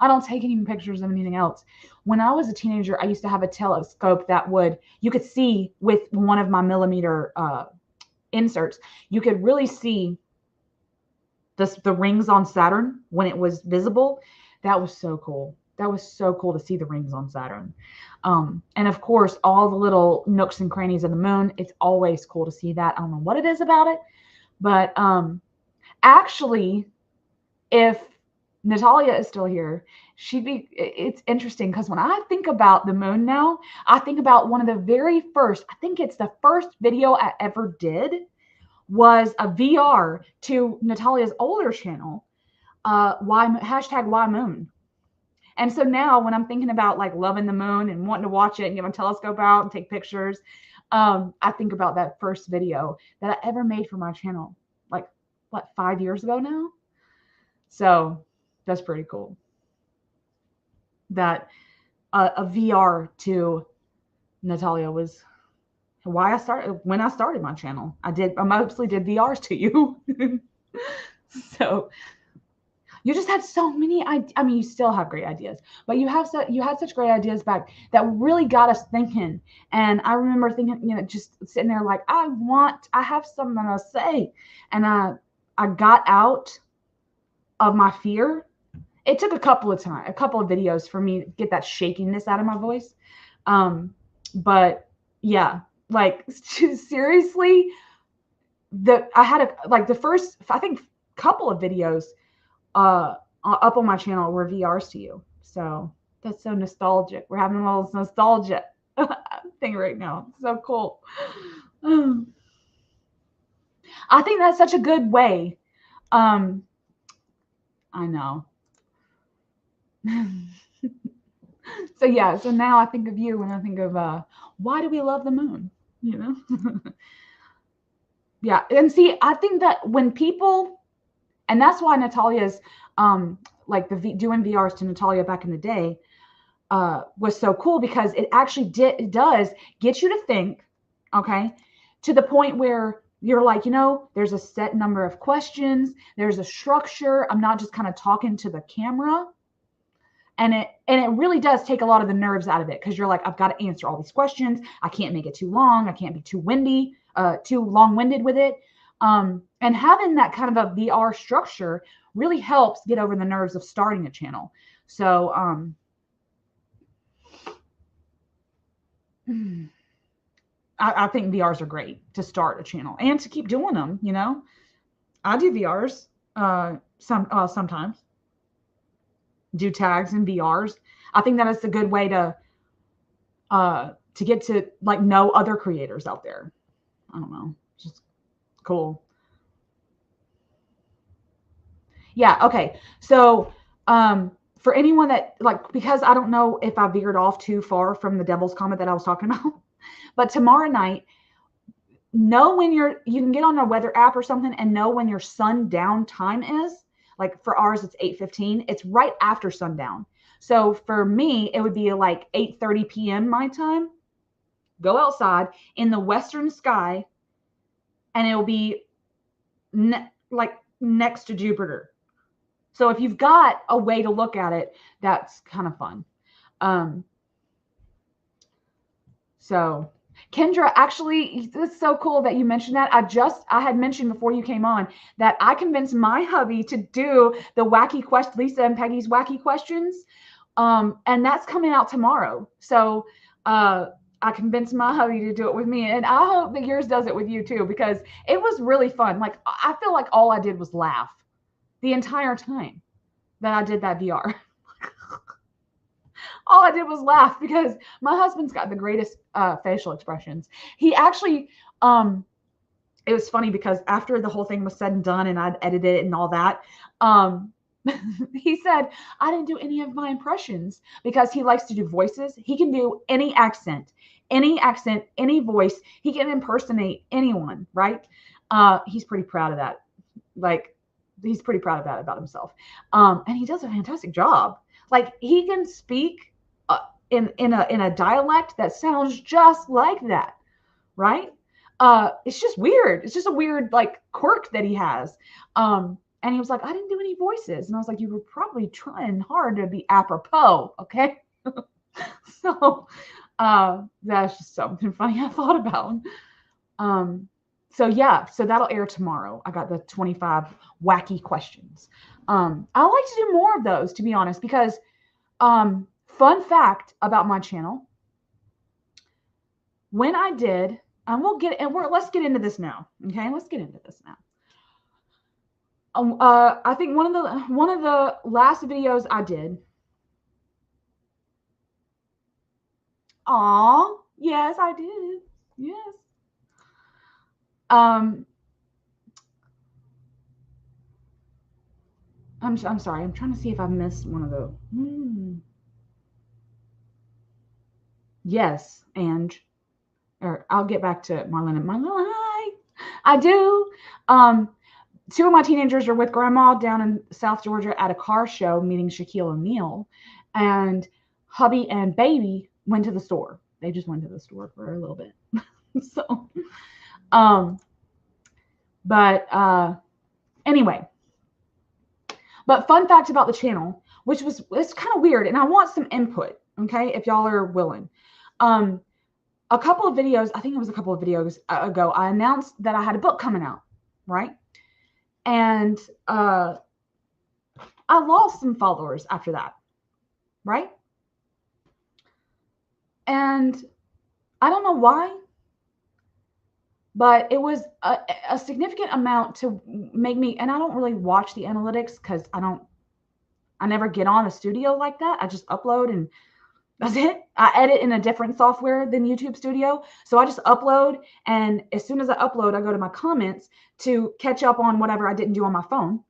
I don't take any pictures of anything else. When I was a teenager, I used to have a telescope that you could see with one of my millimeter inserts, you could really see the rings on Saturn when it was visible. That was so cool. That was so cool to see the rings on Saturn. And of course, all the little nooks and crannies of the moon. It's always cool to see that. I don't know what it is about it, but actually, if Natalia is still here, it's interesting because when I think about the moon now, I think about one of the very first, I think it's the first video I ever did was a VR to Natalia's older channel, #WhyMoon. And so now when I'm thinking about like loving the moon and wanting to watch it and get my telescope out and take pictures, I think about that first video that I ever made for my channel, like what, 5 years ago now? So that's pretty cool. That a VR to Natalia was when I started my channel. I mostly did VRs to you. So you just had so many ideas. I mean, you still have great ideas, but you had such great ideas back that really got us thinking. And I remember thinking, just sitting there like, I have something to say. And I got out of my fear. It took a couple of videos for me to get that shakiness out of my voice. But yeah, like seriously, I had the first, I think, couple of videos up on my channel were VRs to you. So that's so nostalgic. We're having a little nostalgia thing right now. So cool. I think that's such a good way. I know. So yeah, so now I think of you when I think of why do we love the moon? Yeah, and see, I think that when people, and that's why Natalia's like doing VRs to Natalia back in the day was so cool, because it actually does get you to think, okay, to the point where you're like, there's a set number of questions, there's a structure. I'm not just kind of talking to the camera. And it really does take a lot of the nerves out of it, because you're like, I've got to answer all these questions. I can't make it too long. I can't be too long-winded with it. And having that kind of a VR structure really helps get over the nerves of starting a channel. So I think VRs are great to start a channel and to keep doing them. I do VRs sometimes. Do tags and VRs. I think that is a good way to get to like know other creators out there. I don't know, just cool. Yeah. Okay. So for anyone that because I don't know if I veered off too far from the devil's comet that I was talking about, but tomorrow night, know when you can get on a weather app or something and know when your sundown time is. Like for ours, it's 8:15. It's right after sundown. So for me, it would be like 8:30 p.m. my time. Go outside in the western sky, and it'll be like next to Jupiter. So if you've got a way to look at it, that's kind of fun. So Kendra, actually, it's so cool that you mentioned that. I had mentioned before you came on that I convinced my hubby to do the Lisa and Peggy's wacky questions. And that's coming out tomorrow. So I convinced my hubby to do it with me. And I hope that yours does it with you too, because it was really fun. Like, I feel like all I did was laugh the entire time that I did that VR. All I did was laugh because my husband's got the greatest facial expressions. He actually, it was funny because after the whole thing was said and done and I'd edited it and all that, he said, I didn't do any of my impressions because he likes to do voices. He can do any accent, any voice. He can impersonate anyone, right? He's pretty proud of that. Like, he's pretty proud of that about himself. And he does a fantastic job. Like, he can speak in a dialect that sounds just like that, right? It's just weird. It's just a weird like quirk that he has. And he was like, I didn't do any voices. And I was like, you were probably trying hard to be apropos, okay? So that's just something funny I thought about. So yeah, so that'll air tomorrow. I got the 25 wacky questions. I like to do more of those, to be honest, because fun fact about my channel, when I did, and let's get into this now. Okay, let's get into this now. I think one of the last videos I did. Aw, yes, I did. Yes. I'm sorry. I'm trying to see if I missed one of those. Yes, Ange. Or I'll get back to Marlena. Marlena, hi. I do. Two of my teenagers are with grandma down in South Georgia at a car show meeting Shaquille O'Neal, and hubby and baby went to the store. They just went to the store for a little bit. So, anyway, but fun fact about the channel, it's kind of weird, and I want some input, okay, if y'all are willing. A couple of videos, I think it was a couple of videos ago, I announced that I had a book coming out, right? And I lost some followers after that, right? And I don't know why, but it was a significant amount to make me, and I don't really watch the analytics because I never get on a studio like that. I just upload and that's it. I edit in a different software than YouTube Studio. So I just upload, and as soon as I upload, I go to my comments to catch up on whatever I didn't do on my phone.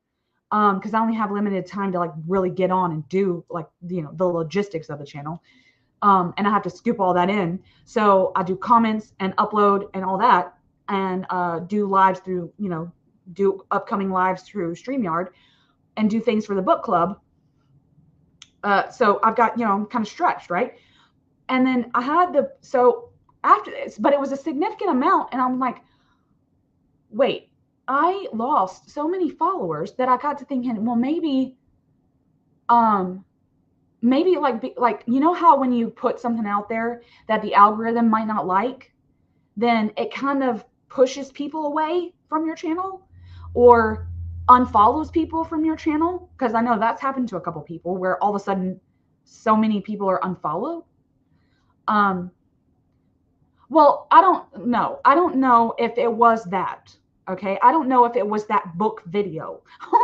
Because I only have limited time to like really get on and do like, the logistics of the channel. And I have to scoop all that in. So I do comments and upload and all that, and do lives through, do upcoming lives through StreamYard and do things for the book club. So I've got, I'm kind of stretched, right? And then I had so after this, but it was a significant amount. And I'm like, wait, I lost so many followers that I got to thinking, well, maybe like, how when you put something out there that the algorithm might not like, then it kind of pushes people away from your channel or unfollows people from your channel, because I know that's happened to a couple people where all of a sudden so many people are unfollowed. Well, I don't know if it was that. Okay, I don't know if it was that book video.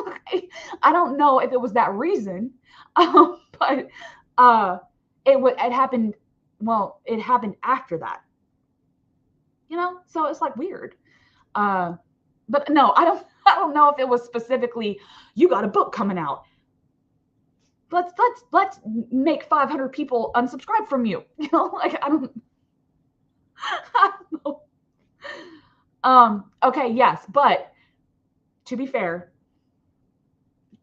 Okay, I don't know if it was that reason, but it happened. Well, it happened after that. So it's like weird. But no, I don't know if it was specifically, you got a book coming out, let's make 500 people unsubscribe from you. Like I don't know. Okay, yes, but to be fair,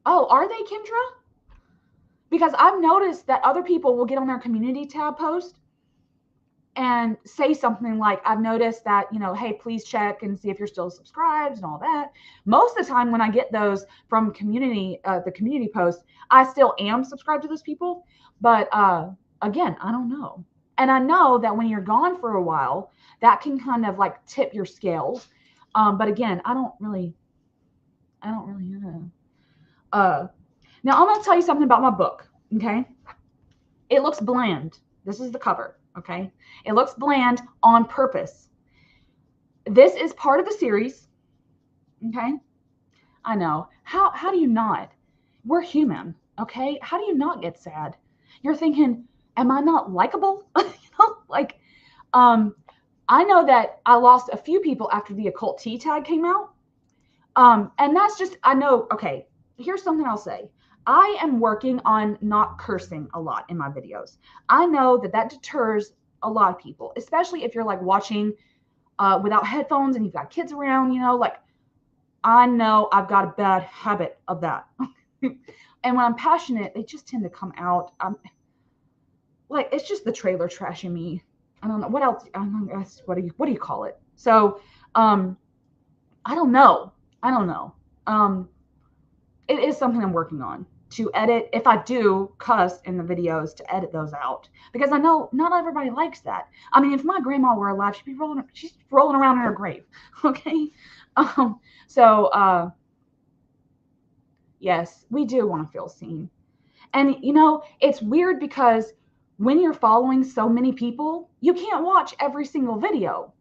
are they, Kendra? Because I've noticed that other people will get on their community tab post and say something like, I've noticed that, hey, please check and see if you're still subscribed and all that. Most of the time when I get those from the community post, I still am subscribed to those people. But again, I don't know. And I know that when you're gone for a while, that can kind of like tip your scales. But again, I don't really know. Now I'm going to tell you something about my book. Okay. It looks bland. This is the cover. Okay. It looks bland on purpose. This is part of the series. Okay. I know. How do you not? We're human. Okay. How do you not get sad? You're thinking, am I not likable? Like, I know that I lost a few people after the occult tea tag came out. And that's just, I know, okay, here's something I'll say. I am working on not cursing a lot in my videos. I know that deters a lot of people, especially if you're like watching without headphones and you've got kids around, like I know I've got a bad habit of that. And when I'm passionate, they just tend to come out. Like, it's just the trailer trash in me. I don't know what else. I don't know, what do you call it? So, I don't know. It is something I'm working on to edit. If I do cuss in the videos, to edit those out, because I know not everybody likes that. I mean, if my grandma were alive, she's rolling around in her grave. Okay. So yes, we do want to feel seen. And it's weird because when you're following so many people, you can't watch every single video.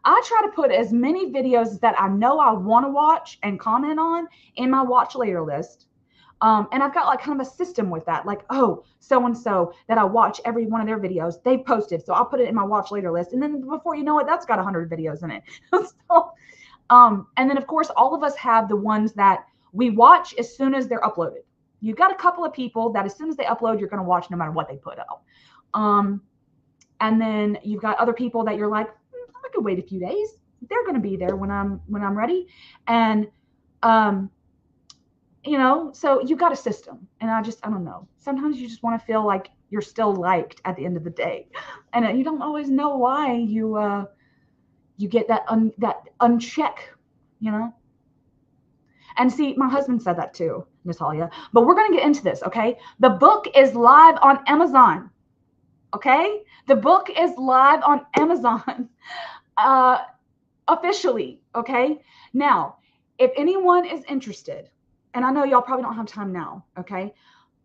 I try to put as many videos that I know I want to watch and comment on in my watch later list. And I've got like kind of a system with that. Like, oh, so-and-so that I watch every one of their videos, they posted. So I'll put it in my watch later list. And then before you know it, that's got 100 videos in it. So, and then of course, all of us have the ones that we watch as soon as they're uploaded. You've got a couple of people that as soon as they upload, you're going to watch no matter what they put out. And then you've got other people that you're like, I could wait a few days. They're going to be there when I'm ready. And, so you got a system. And I don't know. Sometimes you just want to feel like you're still liked at the end of the day. And you don't always know why you get that uncheck, And see, my husband said that too, Natalia. But we're going to get into this, okay? The book is live on Amazon, okay? The book is live on Amazon officially, okay? Now, if anyone is interested, and I know y'all probably don't have time now, okay?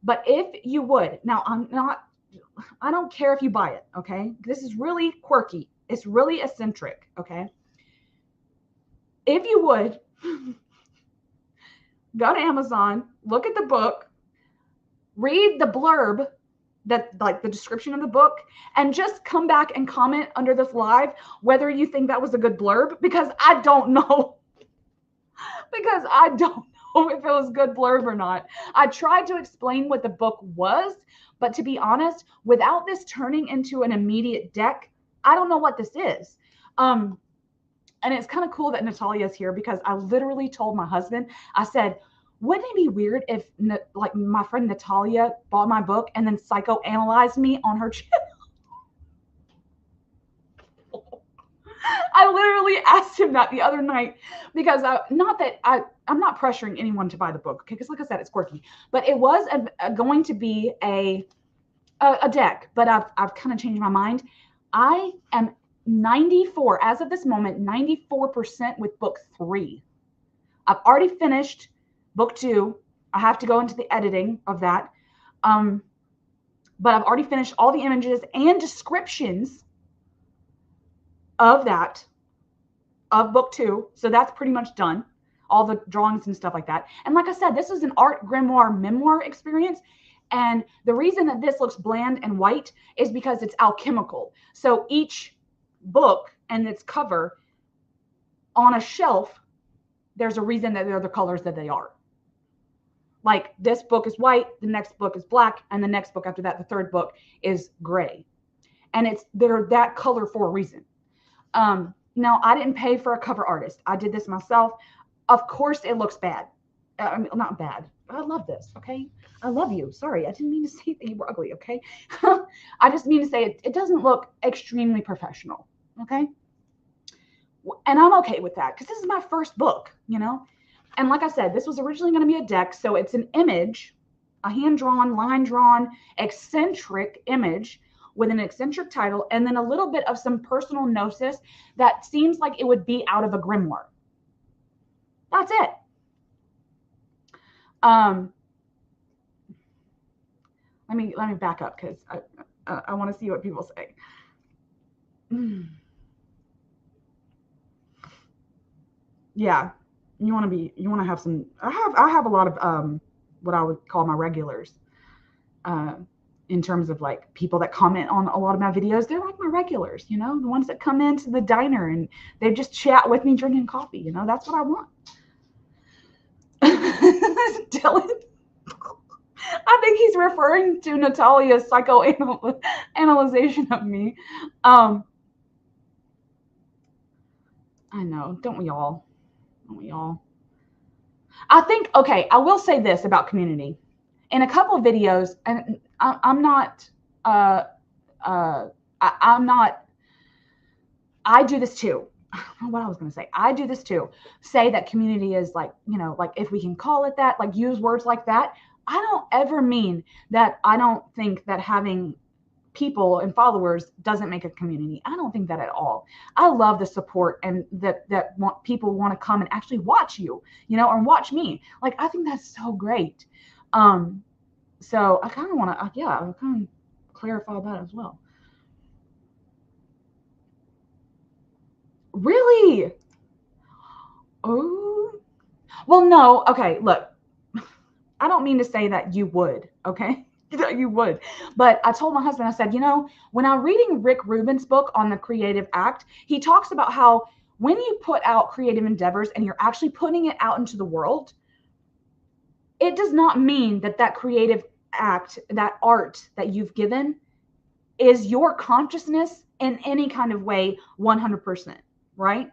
But if you would, now I don't care if you buy it, okay? This is really quirky. It's really eccentric, okay? If you would, go to Amazon, look at the book, read the blurb, that like the description of the book, and just come back and comment under this live whether you think that was a good blurb, because I don't know. Because I don't know if it was good blurb or not. I tried to explain what the book was, but to be honest, without this turning into an immediate deck, I don't know what this is. And it's kind of cool that Natalia's here, because I literally told my husband, I said, wouldn't it be weird if like my friend Natalia bought my book and then psychoanalyzed me on her channel? I literally asked him that the other night, because I'm not pressuring anyone to buy the book, okay? Because like I said, it's quirky, but it was going to be a deck, but I've kind of changed my mind. I am 94 as of this moment, 94% with book 3. I've already finished book 2. I have to go into the editing of that, but I've already finished all the images and descriptions of book 2. So that's pretty much done. All the drawings and stuff like that. And like I said, this is an art grimoire memoir experience. And the reason that this looks bland and white is because it's alchemical. So each book and its cover on a shelf, there's a reason that they're the colors that they are. Like this book is white, the next book is black, and the next book after that, the third book, is gray. And they're that color for a reason. Now, I didn't pay for a cover artist. I did this myself. Of course, it looks bad. I mean, not bad. I love this, okay? I love you. Sorry, I didn't mean to say that you were ugly, okay? I just mean to say it doesn't look extremely professional, okay? And I'm okay with that, because this is my first book, And like I said, this was originally going to be a deck, so it's an image, a hand-drawn, line-drawn, eccentric image with an eccentric title, and then a little bit of some personal gnosis that seems like it would be out of a grimoire. That's it. Let me back up, because I want to see what people say. Yeah, you want to have some. I have a lot of what I would call my regulars. In terms of like people that comment on a lot of my videos, they're like my regulars, the ones that come into the diner and they just chat with me drinking coffee. That's what I want. Dylan, I think he's referring to Natalia's psychoanalyzation of me. I know. Don't we all? Don't we all? I think, okay, I will say this about community. In a couple of videos, and I'm not, uh, I'm not, I do this too. I don't know what I was going to say. I do this too. Say that community is like, like if we can call it that, like use words like that. I don't ever mean that I don't think that having people and followers doesn't make a community. I don't think that at all. I love the support and that people want to come and actually watch you, or watch me. Like I think that's so great. So I kind of want to, yeah, I'll kind of clarify that as well. Really? Oh, well, no. Okay, look, I don't mean to say that you would, okay? That you would. But I told my husband, I said, when I'm reading Rick Rubin's book on the creative act, he talks about how when you put out creative endeavors and you're actually putting it out into the world, it does not mean that that creative act, that art that you've given is your consciousness in any kind of way 100%, right?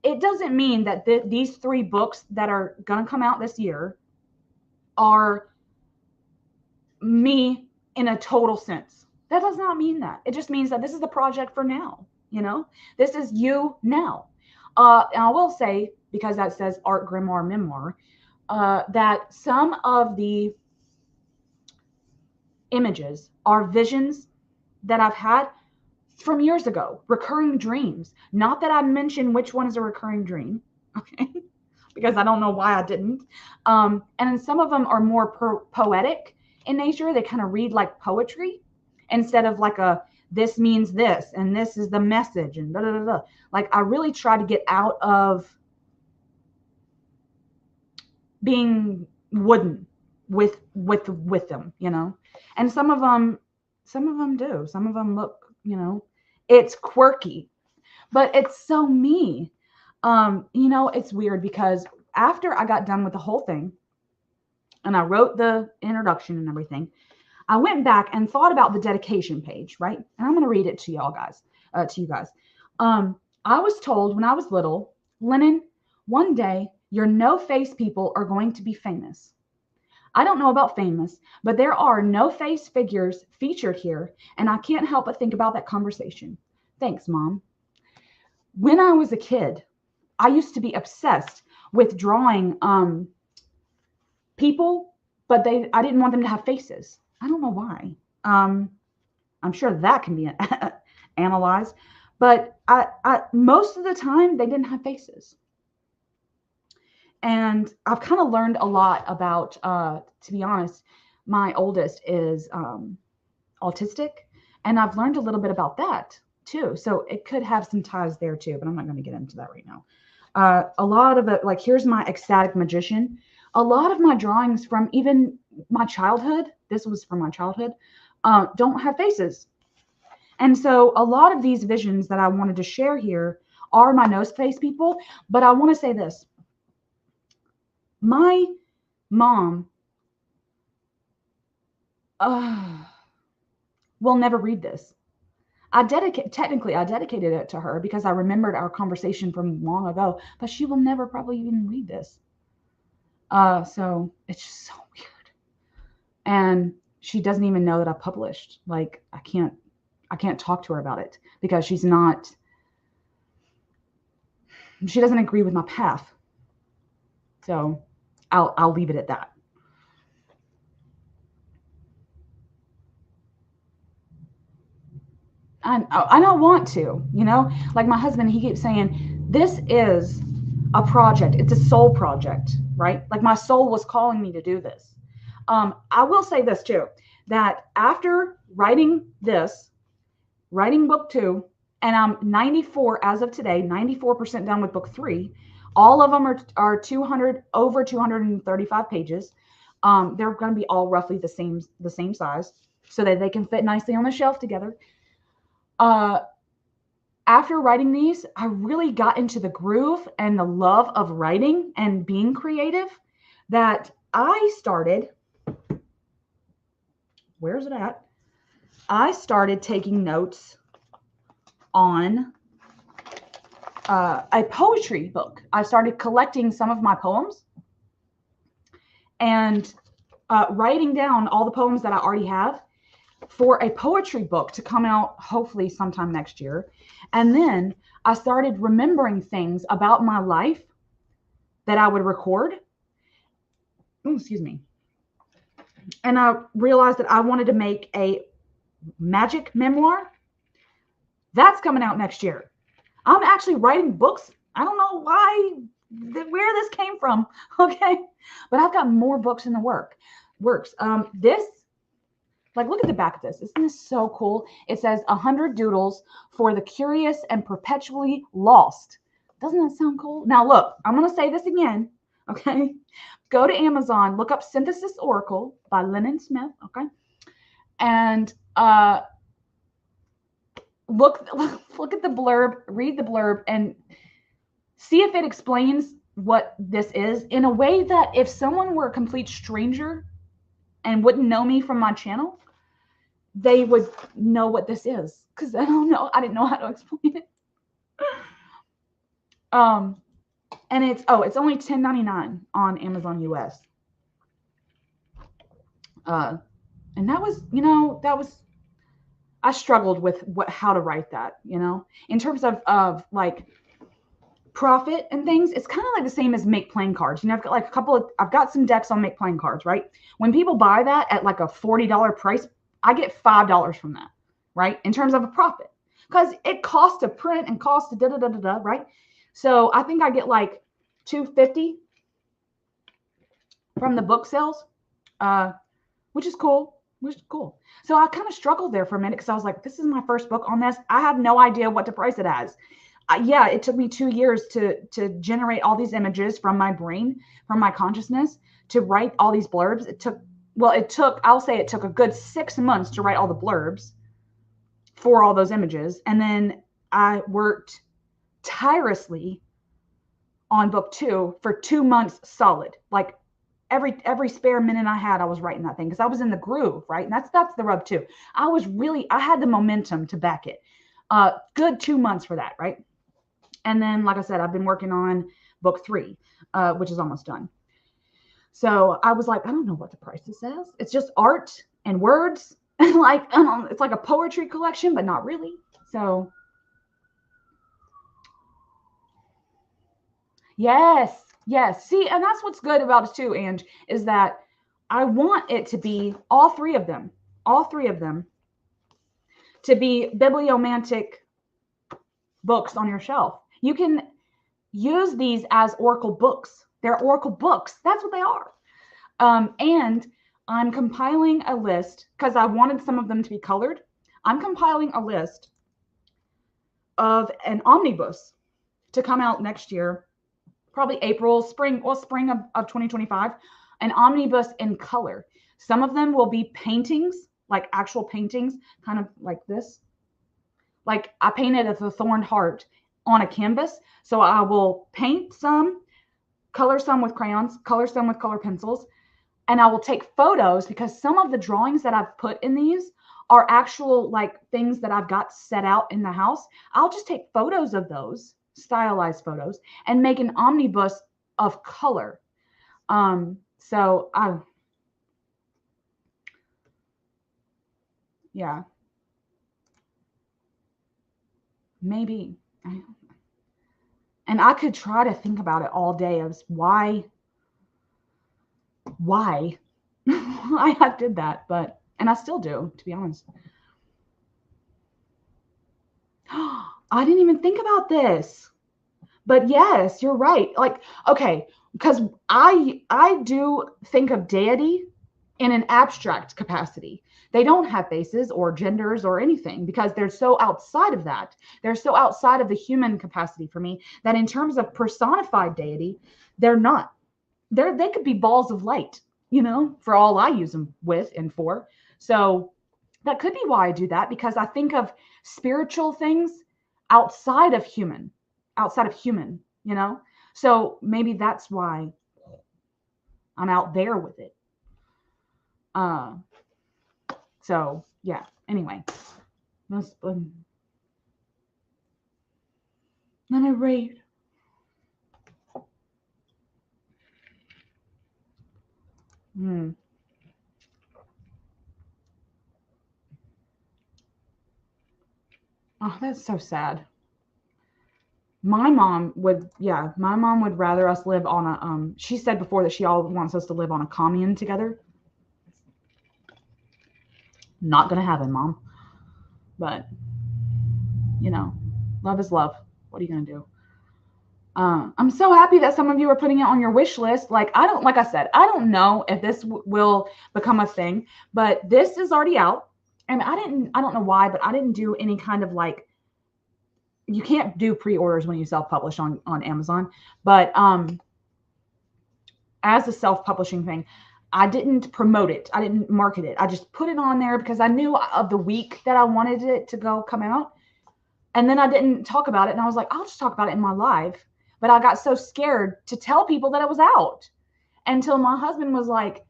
It doesn't mean that these 3 books that are going to come out this year are me in a total sense. That does not mean that. It just means that this is the project for now. This is you now. And I will say, because that says art grimoire memoir, that some of the images are visions that I've had from years ago, recurring dreams. Not that I mentioned which one is a recurring dream, okay? Because I don't know why I didn't. And then some of them are more poetic in nature. They kind of read like poetry instead of like this means this and this is the message and da da da. Like I really try to get out of being wooden with them, And some of them do. Some of them look, it's quirky, but it's so me. It's weird because after I got done with the whole thing and I wrote the introduction and everything, I went back and thought about the dedication page, right? And I'm going to read it to y'all guys, to you guys. I was told when I was little, Lennon, one day your no-face people are going to be famous. I don't know about famous, but there are no-face figures featured here, and I can't help but think about that conversation. Thanks, Mom. When I was a kid, I used to be obsessed with drawing people, but I didn't want them to have faces. I don't know why. I'm sure that can be analyzed, but I most of the time they didn't have faces. And I've kind of learned a lot about, to be honest, my oldest is autistic, and I've learned a little bit about that too. So it could have some ties there too, but I'm not going to get into that right now. A lot of it, like here's my ecstatic magician. A lot of my drawings from even my childhood, this was from my childhood, don't have faces. And so a lot of these visions that I wanted to share here are my no face people. But I want to say this. My mom will never read this. I dedicated it to her because I remembered our conversation from long ago, but she will never probably even read this. So it's just so weird. And she doesn't even know that I published. Like I can't talk to her about it because she doesn't agree with my path. So I'll leave it at that. I don't want to, like my husband, he keeps saying, this is a project. It's a soul project, right? Like my soul was calling me to do this. I will say this too, that after writing book 2, and I'm 94 as of today, 94% done with book 3. All of them are over 235 pages. They're going to be all roughly the same size so that they can fit nicely on the shelf together. After writing these, I really got into the groove and the love of writing and being creative that I started. Where's it at? I started taking notes on a poetry book. I started collecting some of my poems and writing down all the poems that I already have for a poetry book to come out hopefully sometime next year. And then I started remembering things about my life that I would record. Oh, excuse me. And I realized that I wanted to make a magic memoir. That's coming out next year. I'm actually writing books. I don't know where this came from. Okay. But I've got more books in the works. This, like, look at the back of this. Isn't this so cool? It says 100 doodles for the curious and perpetually lost. Doesn't that sound cool? Now, look, I'm going to say this again. Okay. Go to Amazon, look up Synthesis Oracle by Lennon Smith. Okay. And look at the blurb, read the blurb, and see if it explains what this is in a way that if someone were a complete stranger and wouldn't know me from my channel, they would know what this is, because I didn't know how to explain it. And it's only $10.99 on Amazon US. And that was I struggled with how to write that, in terms of like profit and things. It's kind of like the same as make playing cards. I've got like I've got some decks on make playing cards, right? When people buy that at like a $40 price, I get $5 from that, right? In terms of a profit, because it costs to print and costs to da-da-da-da-da, right? So I think I get like $2.50 from the book sales, which is cool. So I kind of struggled there for a minute because I was like, this is my first book on this. I have no idea what to price it as. It took me 2 years to generate all these images from my brain, from my consciousness, to write all these blurbs. I'll say it took a good 6 months to write all the blurbs for all those images. And then I worked tirelessly on book 2 for 2 months solid. Like every spare minute I had, I was writing that thing because I was in the groove, right? And that's the rub too. I had the momentum to back it. Good 2 months for that, right? And then, like I said, I've been working on book 3, which is almost done. So I was like, I don't know what the price this is. It's just art and words. Like, it's like a poetry collection, but not really. So yes. See, and that's what's good about it too, Ange, is that I want it to be all three of them to be bibliomantic books on your shelf. You can use these as oracle books. They're oracle books. That's what they are. And I'm compiling a list because I wanted some of them to be colored. I'm compiling a list of an omnibus to come out next year, probably spring of 2025, an omnibus in color. Some of them will be paintings, like actual paintings, kind of like this. Like I painted a thorned heart on a canvas. So I will paint some, color some with crayons, color some with color pencils, and I will take photos because some of the drawings that I've put in these are actual like things that I've got set out in the house. I'll just take photos of those, stylized photos, and make an omnibus of color. Yeah, maybe. And I could try to think about it all day as why I did that, and I still do, to be honest. I didn't even think about this. But yes, you're right. Like, okay, because I do think of deity in an abstract capacity. They don't have faces or genders or anything because they're so outside of that. They're so outside of the human capacity for me that in terms of personified deity, they're not. They could be balls of light, for all I use them with and for. So that could be why I do that, because I think of spiritual things outside of human, So maybe that's why I'm out there with it. So yeah, anyway. Let me read. Oh, that's so sad. My mom would rather us live on a, she said before that she all wants us to live on a commune together. Not gonna happen, Mom. But, love is love. What are you gonna do? I'm so happy that some of you are putting it on your wish list. Like I said, I don't know if this will become a thing, but this is already out. And I don't know why, but I didn't do any kind of you can't do pre-orders when you self-publish on Amazon. But as a self-publishing thing, I didn't promote it. I didn't market it. I just put it on there because I knew of the week that I wanted it to come out. And then I didn't talk about it. And I was like, I'll just talk about it in my live. But I got so scared to tell people that it was out until my husband was like,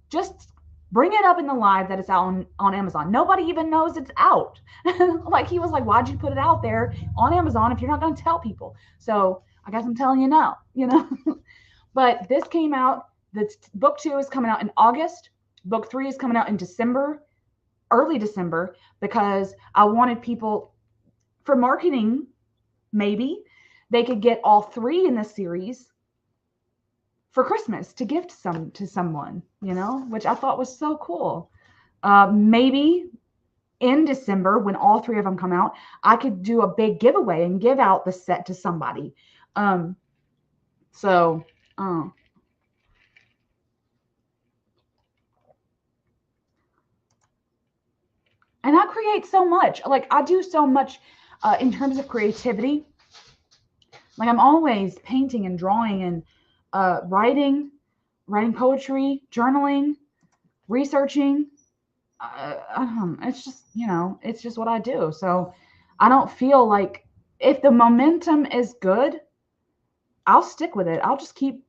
just bring it up in the live that it's out on Amazon. Nobody even knows it's out. He was like, why'd you put it out there on Amazon if you're not going to tell people? So I guess I'm telling you now, But this came out. Book 2 is coming out in August. Book 3 is coming out in December, early December, because I wanted people, for marketing, maybe they could get all 3 in this series for Christmas to gift to someone, which I thought was so cool. Maybe in December, when all 3 of them come out, I could do a big giveaway and give out the set to somebody. And I create so much. I do so much in terms of creativity. I'm always painting and drawing and writing poetry, journaling, researching. It's just, it's just what I do. So I don't feel like if the momentum is good, I'll stick with it. I'll just keep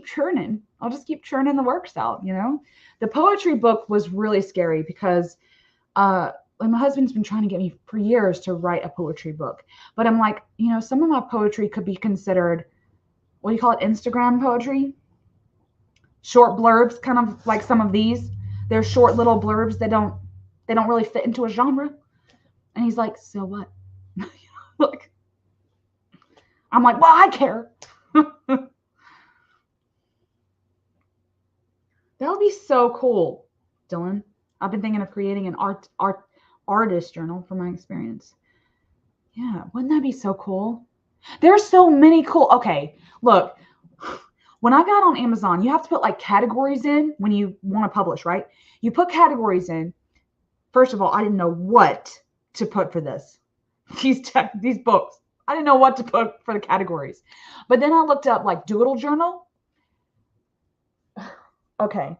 churning. I'll just keep churning the works out, The poetry book was really scary because my husband's been trying to get me for years to write a poetry book. But I'm like, some of my poetry could be considered, what do you call it, Instagram poetry? Short blurbs, kind of like some of these. They're short little blurbs that don't really fit into a genre. And he's like, so what? I'm like, well, I care. That would be so cool, Dylan. I've been thinking of creating an artist journal from my experience. Yeah, wouldn't that be so cool? There's so many cool. Okay, look, when I got on Amazon, you have to put categories in when you want to publish, right? You put categories in. First of all, I didn't know what to put for this. These books. I didn't know what to put for the categories. But then I looked up doodle journal. Okay.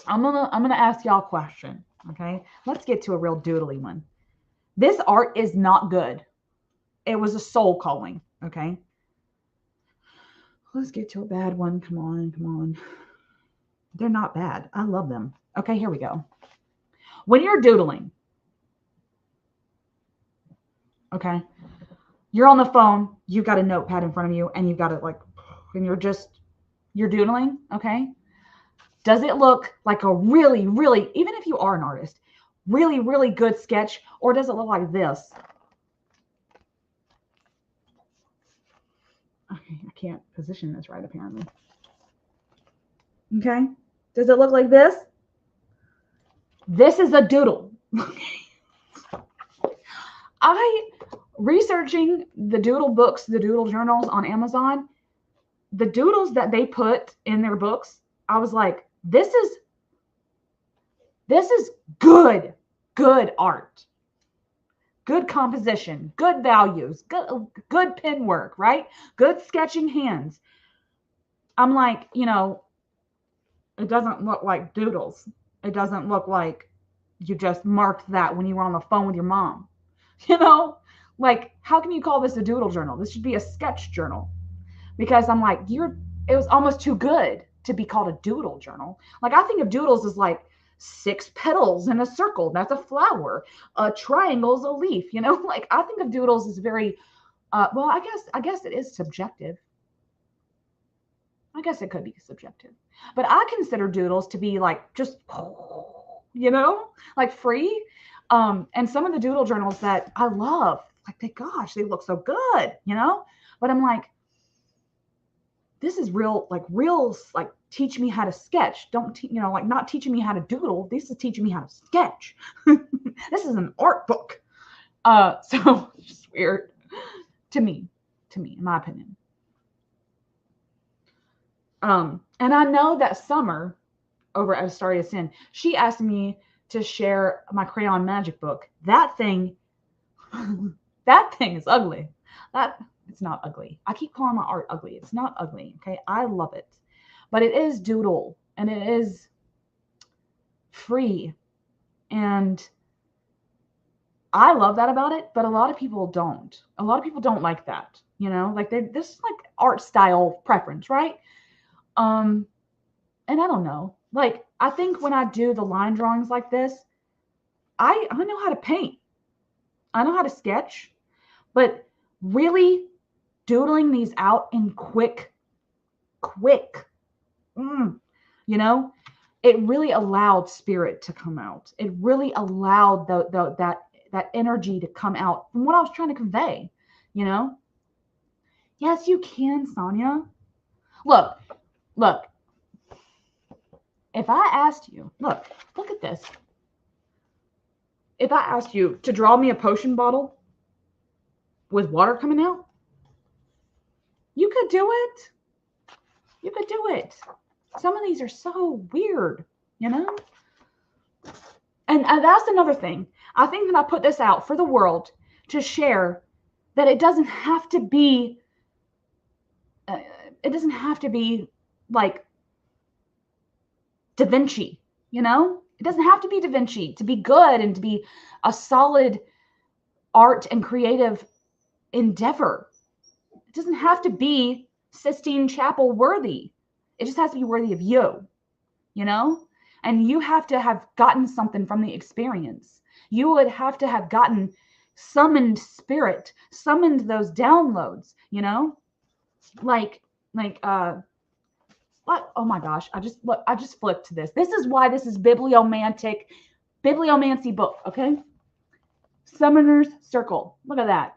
I'm gonna ask y'all a question. Okay. Let's get to a real doodly one. This art is not good. It was a soul calling. Okay. Let's get to a bad one. Come on. They're not bad. I love them. Okay, here we go. When you're doodling, okay, you're on the phone, you've got a notepad in front of you, and you've got it and you're doodling, okay? Does it look like a really, really, even if you are an artist, really, really good sketch, or does it look like this? Okay, I can't position this right, apparently. Okay, does it look like this? This is a doodle. Researching the doodle books, the doodle journals on Amazon, the doodles that they put in their books, I was like, this is good art, good composition, good values, good pen work, right? Good sketching hands. I'm like, it doesn't look like doodles. It doesn't look like you just marked that when you were on the phone with your mom. How can you call this a doodle journal? This should be a sketch journal. Because I'm like, it was almost too good to be called a doodle journal. I think of doodles as 6 petals in a circle. That's a flower. A triangle is a leaf. I think of doodles as very Well, I guess it is subjective. I guess it could be subjective, but I consider doodles to be like just, like free. And some of the doodle journals that I love, like gosh, they look so good, but I'm like, this is real, like teach me how to sketch. Don't, like not teaching me how to doodle. This is teaching me how to sketch. This is an art book. So it's just weird to me, in my opinion. And I know that Summer over at Astaria Sin, she asked me to share my crayon magic book. That thing is ugly. It's not ugly. I keep calling my art ugly. It's not ugly. Okay. I love it, but it is doodle and it is free. And I love that about it, but a lot of people don't. A lot of people don't like that, like this is like art style preference, right? And I don't know, like, I think when I do the line drawings like this, I know how to paint. I know how to sketch, but really doodling these out in quick, it really allowed spirit to come out. It really allowed that energy to come out from what I was trying to convey, Yes, you can, Sonia. Look, if I asked you, look at this. If I asked you to draw me a potion bottle with water coming out, you could do it. You could do it. Some of these are so weird, And that's another thing. I think that I put this out for the world to share that it doesn't have to be, like Da Vinci, It doesn't have to be Da Vinci to be good and to be a solid art and creative endeavor. It doesn't have to be Sistine Chapel worthy. It just has to be worthy of you, And you have to have gotten something from the experience. You would have to have gotten summoned spirit, summoned those downloads, what? Oh my gosh. I just flipped to this. This is why this is bibliomancy book. Okay. Summoner's Circle. Look at that.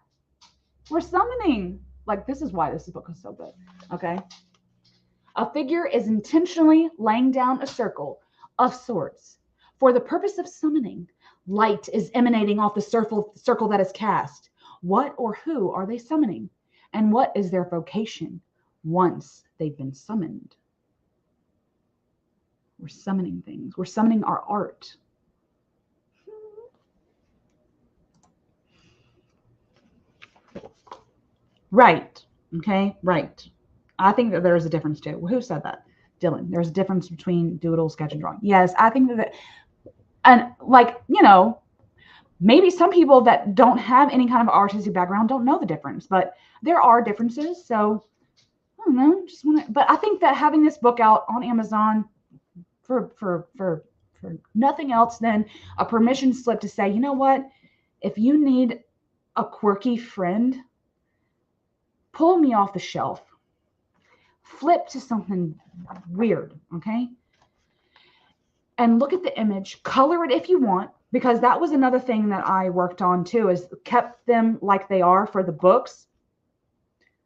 We're summoning. Like, this is why this book is so good. Okay. A figure is intentionally laying down a circle of sorts for the purpose of summoning. Light is emanating off the circle that is cast. What or who are they summoning? And what is their vocation once they've been summoned? We're summoning things. We're summoning our art. Right. Okay. Right. I think that there is a difference too. Who said that? Dylan. There's a difference between doodle, sketch, and drawing. Yes, I think that, and like, maybe some people that don't have any kind of artistic background don't know the difference, but there are differences. So I don't know. But I think that having this book out on Amazon for nothing else than a permission slip to say, you know what, if you need a quirky friend, pull me off the shelf, flip to something weird, okay? And look at the image, color it if you want, because that was another thing that I worked on too, is kept them like they are for the books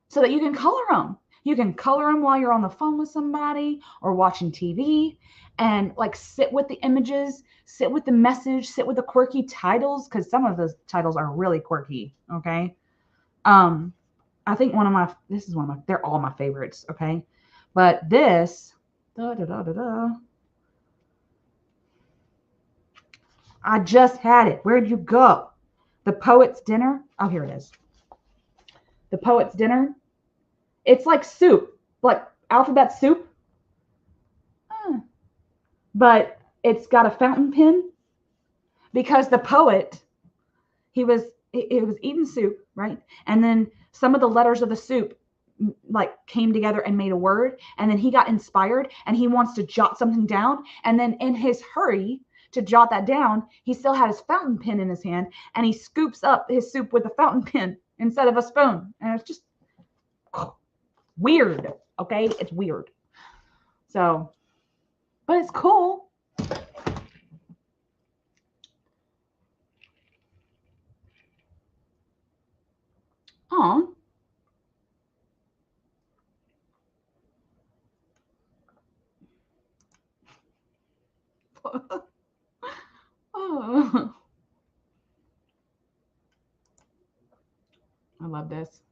so that you can color them. You can color them while you're on the phone with somebody or watching TV, and like sit with the images, sit with the message, sit with the quirky titles, because some of those titles are really quirky, okay? I think they're all my favorites, okay? But this, I just had it. Where'd you go? The Poet's Dinner. Oh, here it is. The Poet's Dinner. It's like soup, like alphabet soup. But it's got a fountain pen because the poet, it was eating soup, right? And then some of the letters of the soup like came together and made a word, and then he got inspired and he wants to jot something down, and then in his hurry to jot that down, he still had his fountain pen in his hand, and he scoops up his soup with a fountain pen instead of a spoon. And it's just weird. Okay. It's weird. So, but it's cool. Aw. Oh. I love this.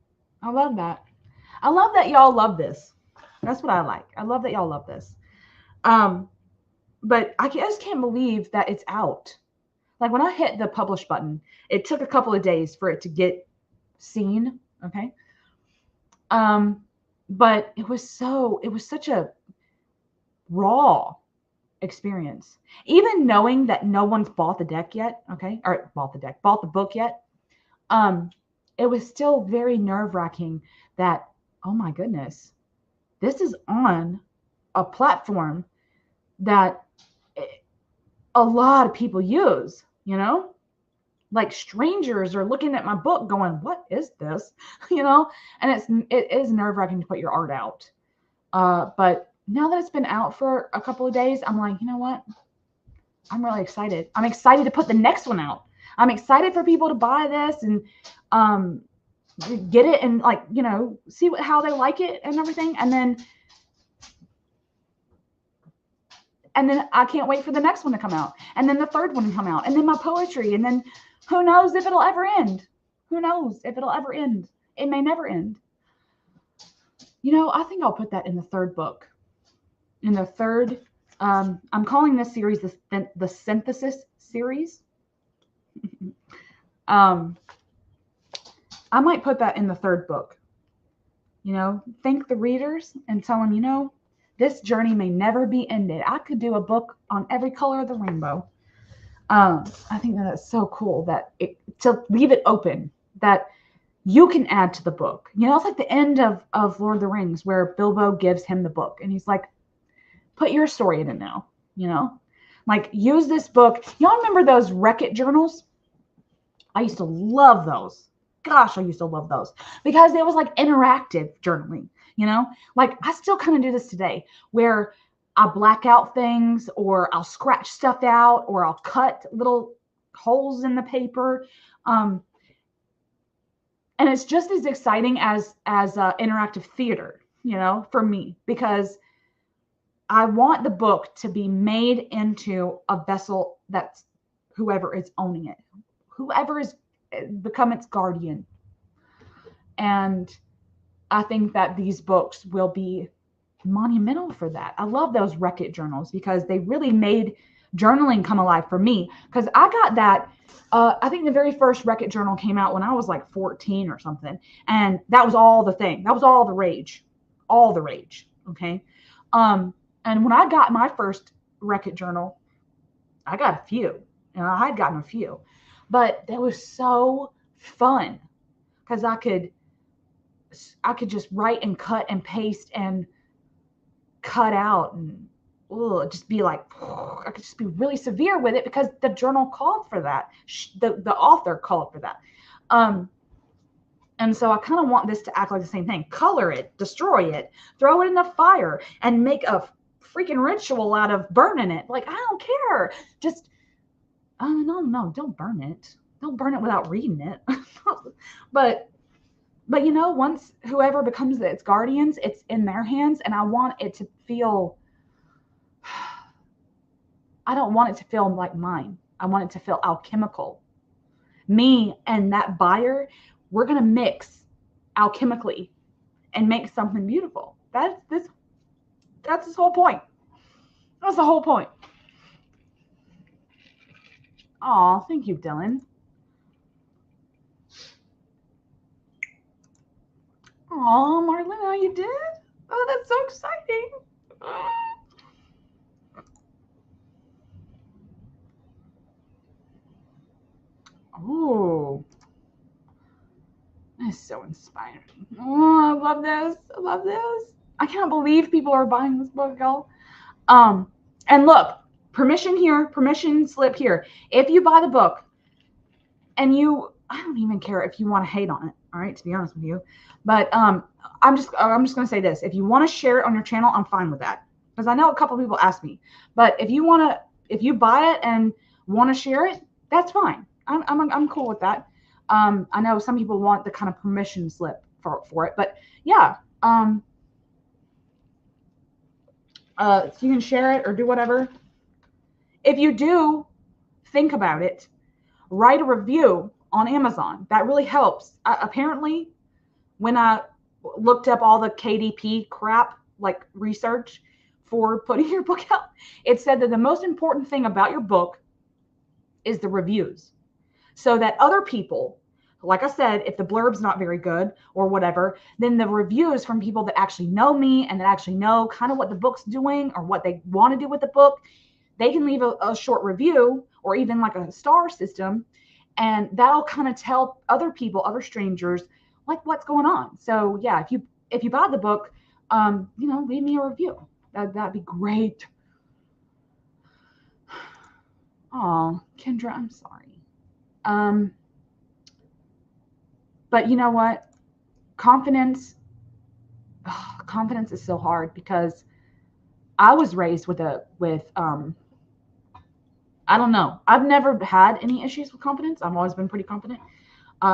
I love that. I love that y'all love this. That's what I like. I love that y'all love this. But I just can't believe that it's out. Like when I hit the publish button, it took a couple of days for it to get seen. Okay. But it was such a raw experience. Even knowing that no one's bought the deck yet, okay, or bought the book yet, it was still very nerve-wracking that, oh my goodness, this is on a platform that a lot of people use, you know? Like strangers are looking at my book going, what is this? You know? And it is nerve-wracking to put your art out. But now that it's been out for a couple of days, I'm like, you know what? I'm really excited. I'm excited to put the next one out. I'm excited for people to buy this and get it and, like, you know, see how they like it and everything. And then I can't wait for the next one to come out. And then the third one to come out. And then my poetry. And then who knows if it'll ever end? Who knows if it'll ever end? It may never end. You know, I think I'll put that in the third book. In the third, I'm calling this series the Synthesis series. I might put that in the third book. You know, thank the readers and tell them, you know, this journey may never be ended. I could do a book on every color of the rainbow. I think that's so cool that to leave it open, that you can add to the book. You know, it's like the end of Lord of the Rings where Bilbo gives him the book and he's like, put your story in it now, you know? Like, use this book. Y'all remember those Wreck-It journals? I used to love those. Gosh, I used to love those because it was like interactive journaling, you know? Like, I still kind of do this today where I'll black out things or I'll scratch stuff out or I'll cut little holes in the paper. And it's just as exciting as interactive theater, you know, for me, because I want the book to be made into a vessel that's whoever is owning it, whoever is become its guardian. And I think that these books will be monumental for that. I love those Wreck-It journals because they really made journaling come alive for me. Because I got that, I think the very first Wreck-It journal came out when I was like 14 or something. And that was all the thing. That was all the rage. All the rage. Okay. And when I got my first Wreck-It journal, I got a few. And I had gotten a few. But that was so fun because I could just write and cut and paste and cut out and just be like, I could just be really severe with it because the journal called for that. The author called for that. And so I kind of want this to act like the same thing. Color it, destroy it, throw it in the fire, and make a freaking ritual out of burning it. Like, I don't care. Just, no, don't burn it. Don't burn it without reading it. But you know, once whoever becomes its guardians, it's in their hands. And I want it to feel, I don't want it to feel like mine. I want it to feel alchemical. Me and that buyer, we're going to mix alchemically and make something beautiful. That's this whole point. That's the whole point. Oh, thank you, Dylan. Oh, Marlena, you did? Oh, that's so exciting. Oh, that's so inspiring. Oh, I love this. I love this. I can't believe people are buying this book, y'all. And look, permission here, permission slip here. If you buy the book and you I don't even care if you want to hate on it. All right, to be honest with you, but I'm just gonna say this: if you want to share it on your channel, I'm fine with that, because I know a couple of people ask me. But if you buy it and want to share it, that's fine. I'm cool with that. I know some people want the kind of permission slip for it, but yeah, so you can share it or do whatever. If you do, think about it. Write a review on Amazon. That really helps. Apparently, when I looked up all the KDP crap, like research for putting your book out, it said that the most important thing about your book is the reviews. So that other people, like I said, if the blurb's not very good or whatever, then the reviews from people that actually know me and that actually know kind of what the book's doing or what they want to do with the book, they can leave a short review or even like a star system. And that'll kind of tell other people, other strangers, like what's going on. So yeah, if you buy the book, leave me a review. That'd be great. Oh, Kendra, I'm sorry. But you know what? Confidence is so hard because I was raised with I don't know. I've never had any issues with confidence. I've always been pretty confident,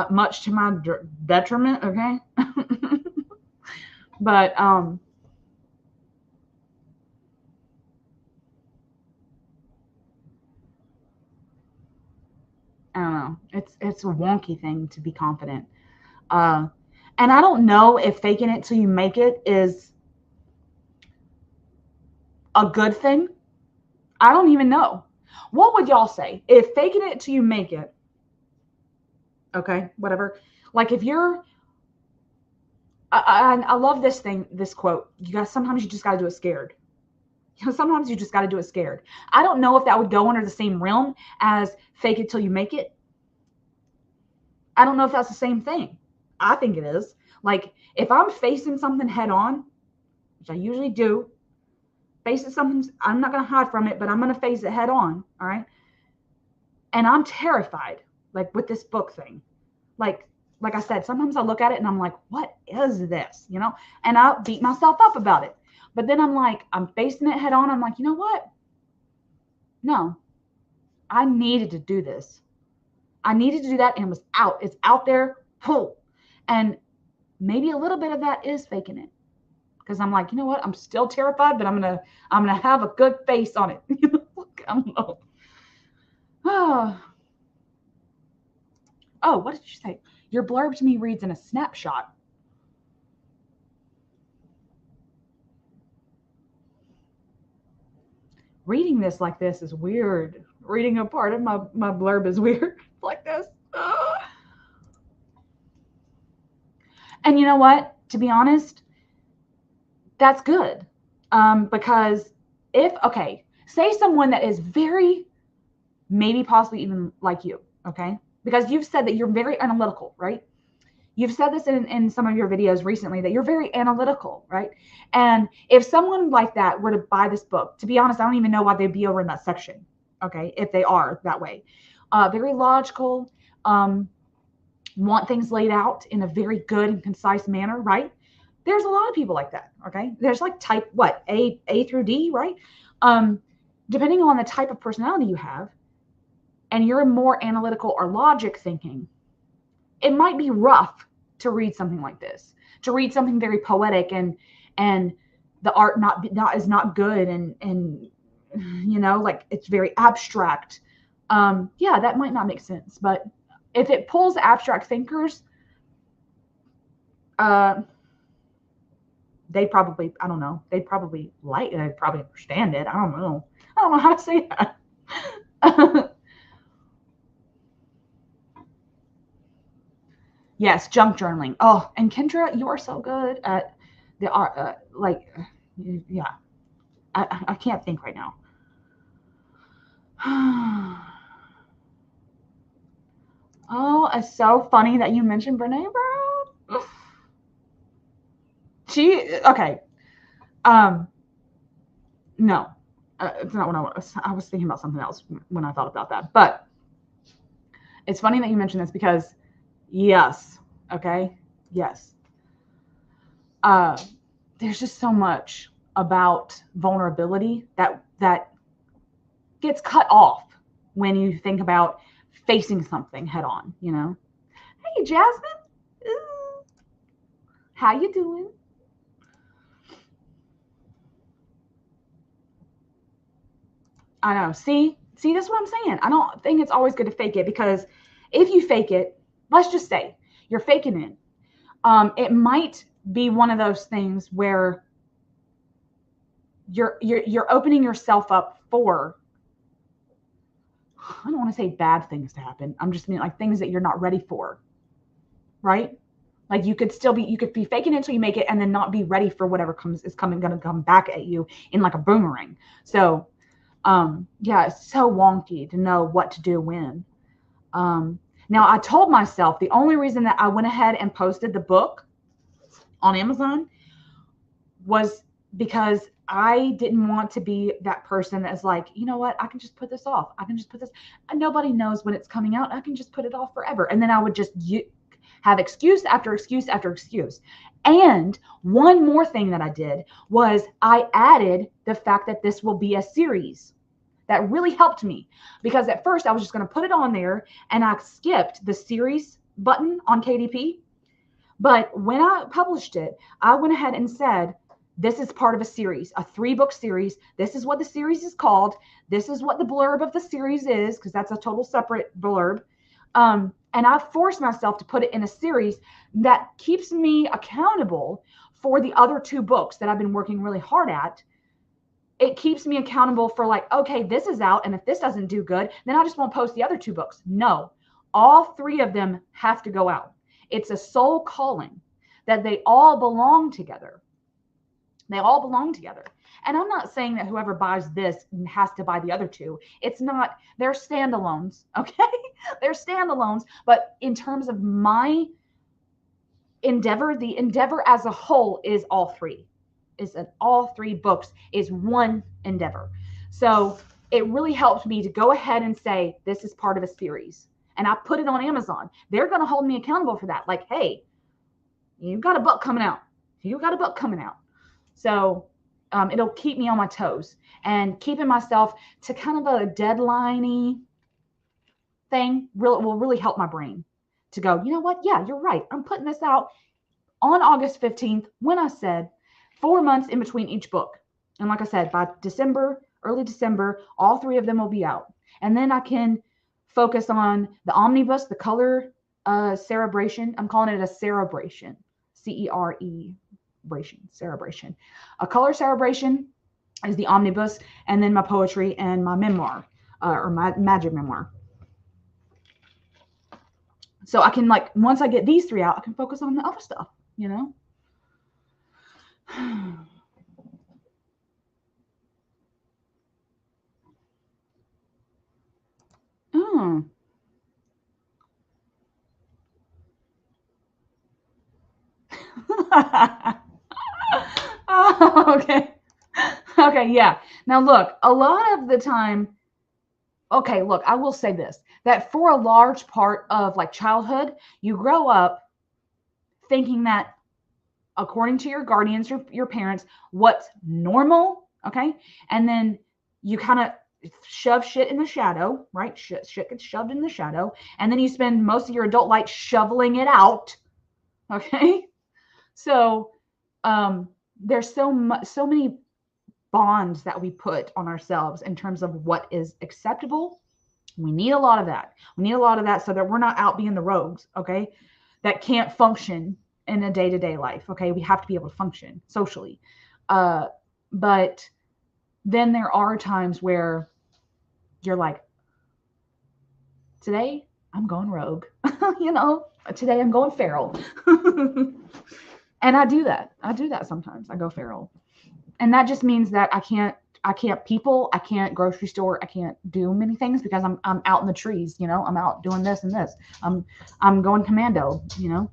much to my detriment. Okay. But, I don't know. It's a wonky thing to be confident. And I don't know if faking it till you make it is a good thing. I don't even know. What would y'all say if faking it till you make it? Okay, whatever. Like if you're, I love this quote. You guys, sometimes you just got to do it scared. Sometimes you just got to do it scared. I don't know if that would go under the same realm as fake it till you make it. I don't know if that's the same thing. I think it is. Like if I'm facing something head on, which I usually do, facing something, I'm not going to hide from it, but I'm going to face it head on. All right. And I'm terrified, like with this book thing. Like I said, sometimes I look at it and I'm like, what is this? And I'll beat myself up about it. But then I'm facing it head on. I'm like, you know what? No, I needed to do this. I needed to do that and it was out. It's out there. Pull. And maybe a little bit of that is faking it. Because I'm like, you know what? I'm still terrified, but I'm gonna have a good face on it. I don't know. Oh, what did you say? Your blurb to me reads in a snapshot. Reading this like this is weird. Reading a part of my blurb is weird like this. And you know what? To be honest, that's good. Because say someone that is very, maybe possibly even like you, okay? Because you've said that you're very analytical, right? You've said this in some of your videos recently that you're very analytical, right? And if someone like that were to buy this book, to be honest, I don't even know why they'd be over in that section, okay? If they are that way. Very logical, want things laid out in a very good and concise manner, right? There's a lot of people like that, okay? There's like type, what, A through D, right? Depending on the type of personality you have, and you're more analytical or logic thinking, it might be rough to read something like this, to read something very poetic and the art is not good and like it's very abstract. Yeah, that might not make sense. But if it pulls abstract thinkers, they probably, I don't know, they'd probably understand it. I don't know how to say that. Yes, junk journaling. Oh, and Kendra, you are so good at the art. Yeah, I can't think right now. Oh, it's so funny that you mentioned Brene Brown. Okay. No, it's not what I was thinking about something else when I thought about that. But it's funny that you mentioned this because Yes. Okay. Yes. Uh, there's just so much about vulnerability that gets cut off when you think about facing something head on, you know. Hey, Jasmine. Ooh, how you doing? I know. See, that's what I'm saying. I don't think it's always good to fake it, because if you fake it, let's just say you're faking it. It might be one of those things where you're opening yourself up for, I don't want to say bad things to happen. I'm just mean like things that you're not ready for, right? Like you could be faking it until you make it, and then not be ready for whatever gonna come back at you in like a boomerang. So yeah, it's so wonky to know what to do when. Now I told myself the only reason that I went ahead and posted the book on Amazon was because I didn't want to be that person that's like, you know what, I can just put this off. I can just put this, and nobody knows when it's coming out. I can just put it off forever. And then I would just have excuse after excuse after excuse. And one more thing that I did was I added the fact that this will be a series. That really helped me, because at first I was just going to put it on there and I skipped the series button on KDP. But when I published it, I went ahead and said, this is part of a series, a 3-book series. This is what the series is called. This is what the blurb of the series is, because that's a total separate blurb. And I forced myself to put it in a series that keeps me accountable for the other 2 books that I've been working really hard at. It keeps me accountable for like, okay, this is out, and if this doesn't do good, then I just won't post the other 2 books. No, all 3 of them have to go out. It's a soul calling that they all belong together. They all belong together. And I'm not saying that whoever buys this has to buy the other 2. It's not, they're standalones, okay? They're standalones. But in terms of my endeavor, the endeavor as a whole is all 3. All 3 books is one endeavor. So it really helped me to go ahead and say, this is part of a series. And I put it on Amazon. They're going to hold me accountable for that. Like, hey, you've got a book coming out. You've got a book coming out. So it'll keep me on my toes, and keeping myself to kind of a deadline-y thing will really help my brain to go, you know what? Yeah, you're right. I'm putting this out on August 15th when I said 4 months in between each book. And like I said, by December, early December, all 3 of them will be out. And then I can focus on the omnibus, the color cerebration. I'm calling it a cerebration, cerebration. A color cerebration is the omnibus, and then my poetry and my memoir, or my magic memoir. So I can, like, once I get these 3 out, I can focus on the other stuff, you know? Oh. Oh, okay. Okay, yeah. Now look, a lot of the time, okay, look, I will say this, that for a large part of like childhood, you grow up thinking that according to your guardians, your parents, what's normal, okay? And then you kind of shove shit in the shadow, right? Shit gets shoved in the shadow, and then you spend most of your adult life shoveling it out, okay? So there's so many bonds that we put on ourselves in terms of what is acceptable. We need a lot of that. We need a lot of that so that we're not out being the rogues, okay? That can't function in a day-to-day life, okay? We have to be able to function socially. But then there are times where you're like, today I'm going rogue, you know? Today I'm going feral. And I do that. I do that sometimes. I go feral. And that just means that I can't people, I can't grocery store, I can't do many things because I'm out in the trees, you know, I'm out doing this and this. I'm going commando, you know.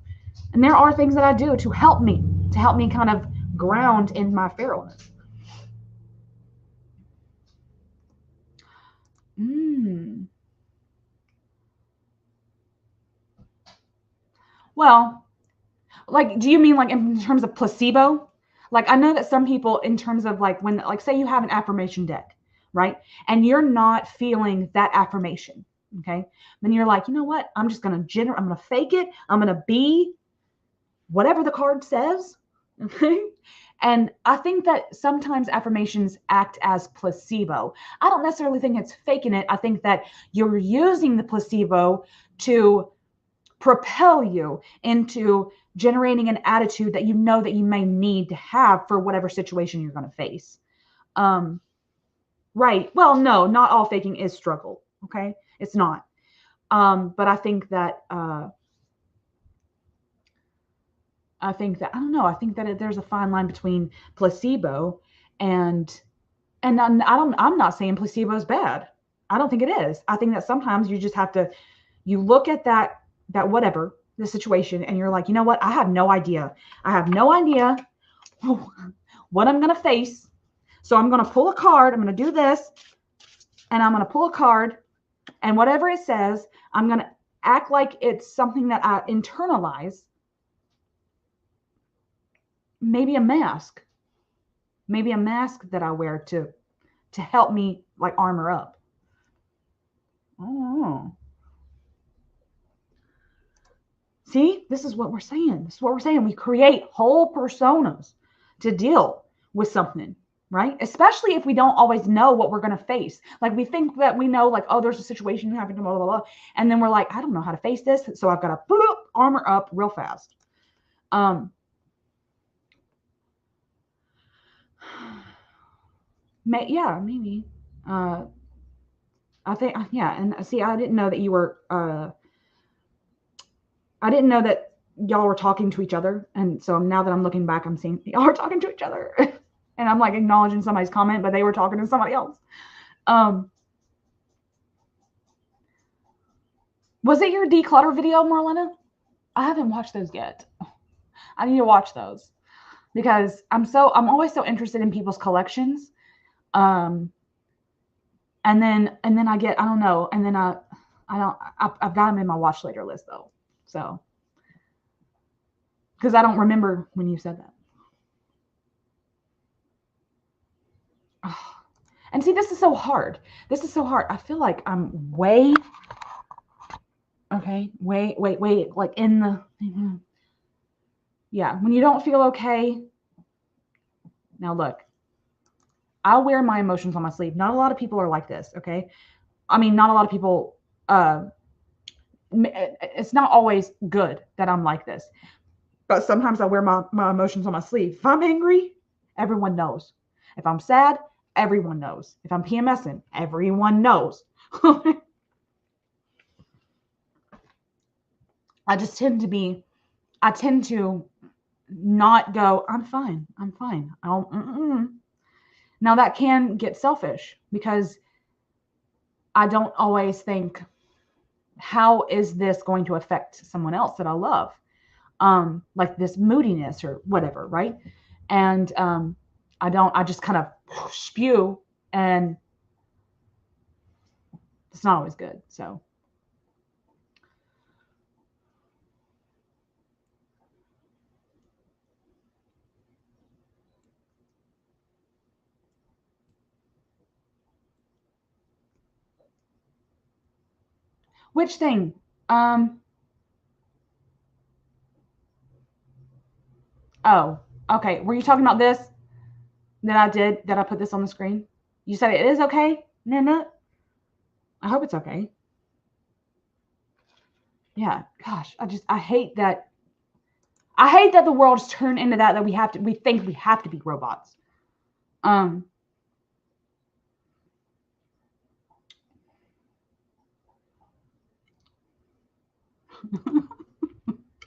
And there are things that I do to help me kind of ground in my feralness. Well, like, do you mean like in terms of placebo? Like, I know that some people, in terms of like when, like, say you have an affirmation deck, right? And you're not feeling that affirmation, okay? Then you're like, you know what? I'm just gonna I'm gonna fake it. I'm gonna be whatever the card says, okay? And I think that sometimes affirmations act as placebo. I don't necessarily think it's faking it. I think that you're using the placebo to propel you into generating an attitude that you know that you may need to have for whatever situation you're going to face. Right. Well, no, not all faking is struggle. Okay. It's not. But I think that, I don't know. I think that there's a fine line between placebo and, I'm not saying placebo is bad. I don't think it is. I think that sometimes you just have to, you look at that whatever the situation, and you're like, you know what? I have no idea. I have no idea what I'm going to face. So I'm going to pull a card. I'm going to do this, and I'm going to pull a card, and whatever it says, I'm going to act like it's something that I internalize. Maybe a mask that I wear to help me like armor up. Oh. See, this is what we're saying. This is what we're saying. We create whole personas to deal with something, right? Especially if we don't always know what we're going to face. Like, we think that we know, like, oh, there's a situation happening, blah, blah, blah. And then we're like, I don't know how to face this. So I've got to armor up real fast. Yeah, maybe. I think, yeah. And see, I didn't know that you were, I didn't know that y'all were talking to each other. And so now that I'm looking back, I'm seeing y'all are talking to each other. And I'm like acknowledging somebody's comment, but they were talking to somebody else. Was it your declutter video, Marlena? I haven't watched those yet. I need to watch those because I'm always so interested in people's collections. And then I get, I don't know. And then I've got them in my watch later list though. So, because I don't remember when you said that. Oh. And see, this is so hard. This is so hard. I feel like I'm way, okay, wait, like in the, yeah, when you don't feel okay. Now look, I'll wear my emotions on my sleeve. Not a lot of people are like this, okay? I mean, not a lot of people, it's not always good that I'm like this. But sometimes I wear my emotions on my sleeve. If I'm angry, everyone knows. If I'm sad, everyone knows. If I'm PMSing, everyone knows. I tend to not go, I'm fine. Now that can get selfish because I don't always think, how is this going to affect someone else that I love? Like this moodiness or whatever, right? And I just kind of spew, and it's not always good. So. Which thing? Oh, okay. Were you talking about this that I put this on the screen? You said it is okay, Nana? I hope it's okay. Yeah, gosh, I hate that. I hate that the world's turned into that we think we have to be robots.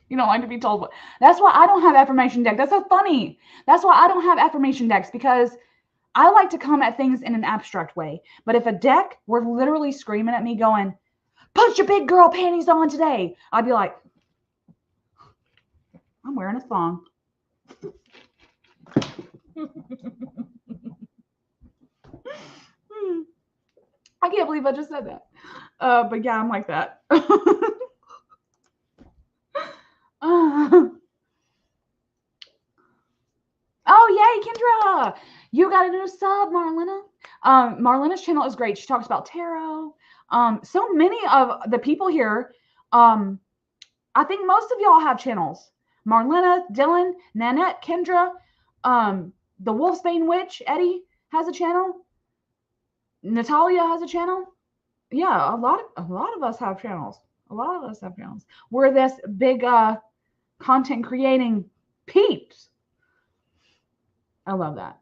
You don't like to be told what. That's why I don't have affirmation decks. That's so funny. That's why I don't have affirmation decks, because I like to come at things in an abstract way. But if a deck were literally screaming at me going, put your big girl panties on today, I'd be like, I'm wearing a thong. I can't believe I just said that. But yeah, I'm like that. Oh, yay, Kendra. You got a new sub, Marlena. Marlena's channel is great. She talks about tarot. So many of the people here, I think most of y'all have channels. Marlena, Dylan, Nanette, Kendra, the Wolfsbane Witch, Eddie has a channel. Natalia has a channel. Yeah, a lot of us have channels. A lot of us have channels. We're this big content creating peeps. I love that.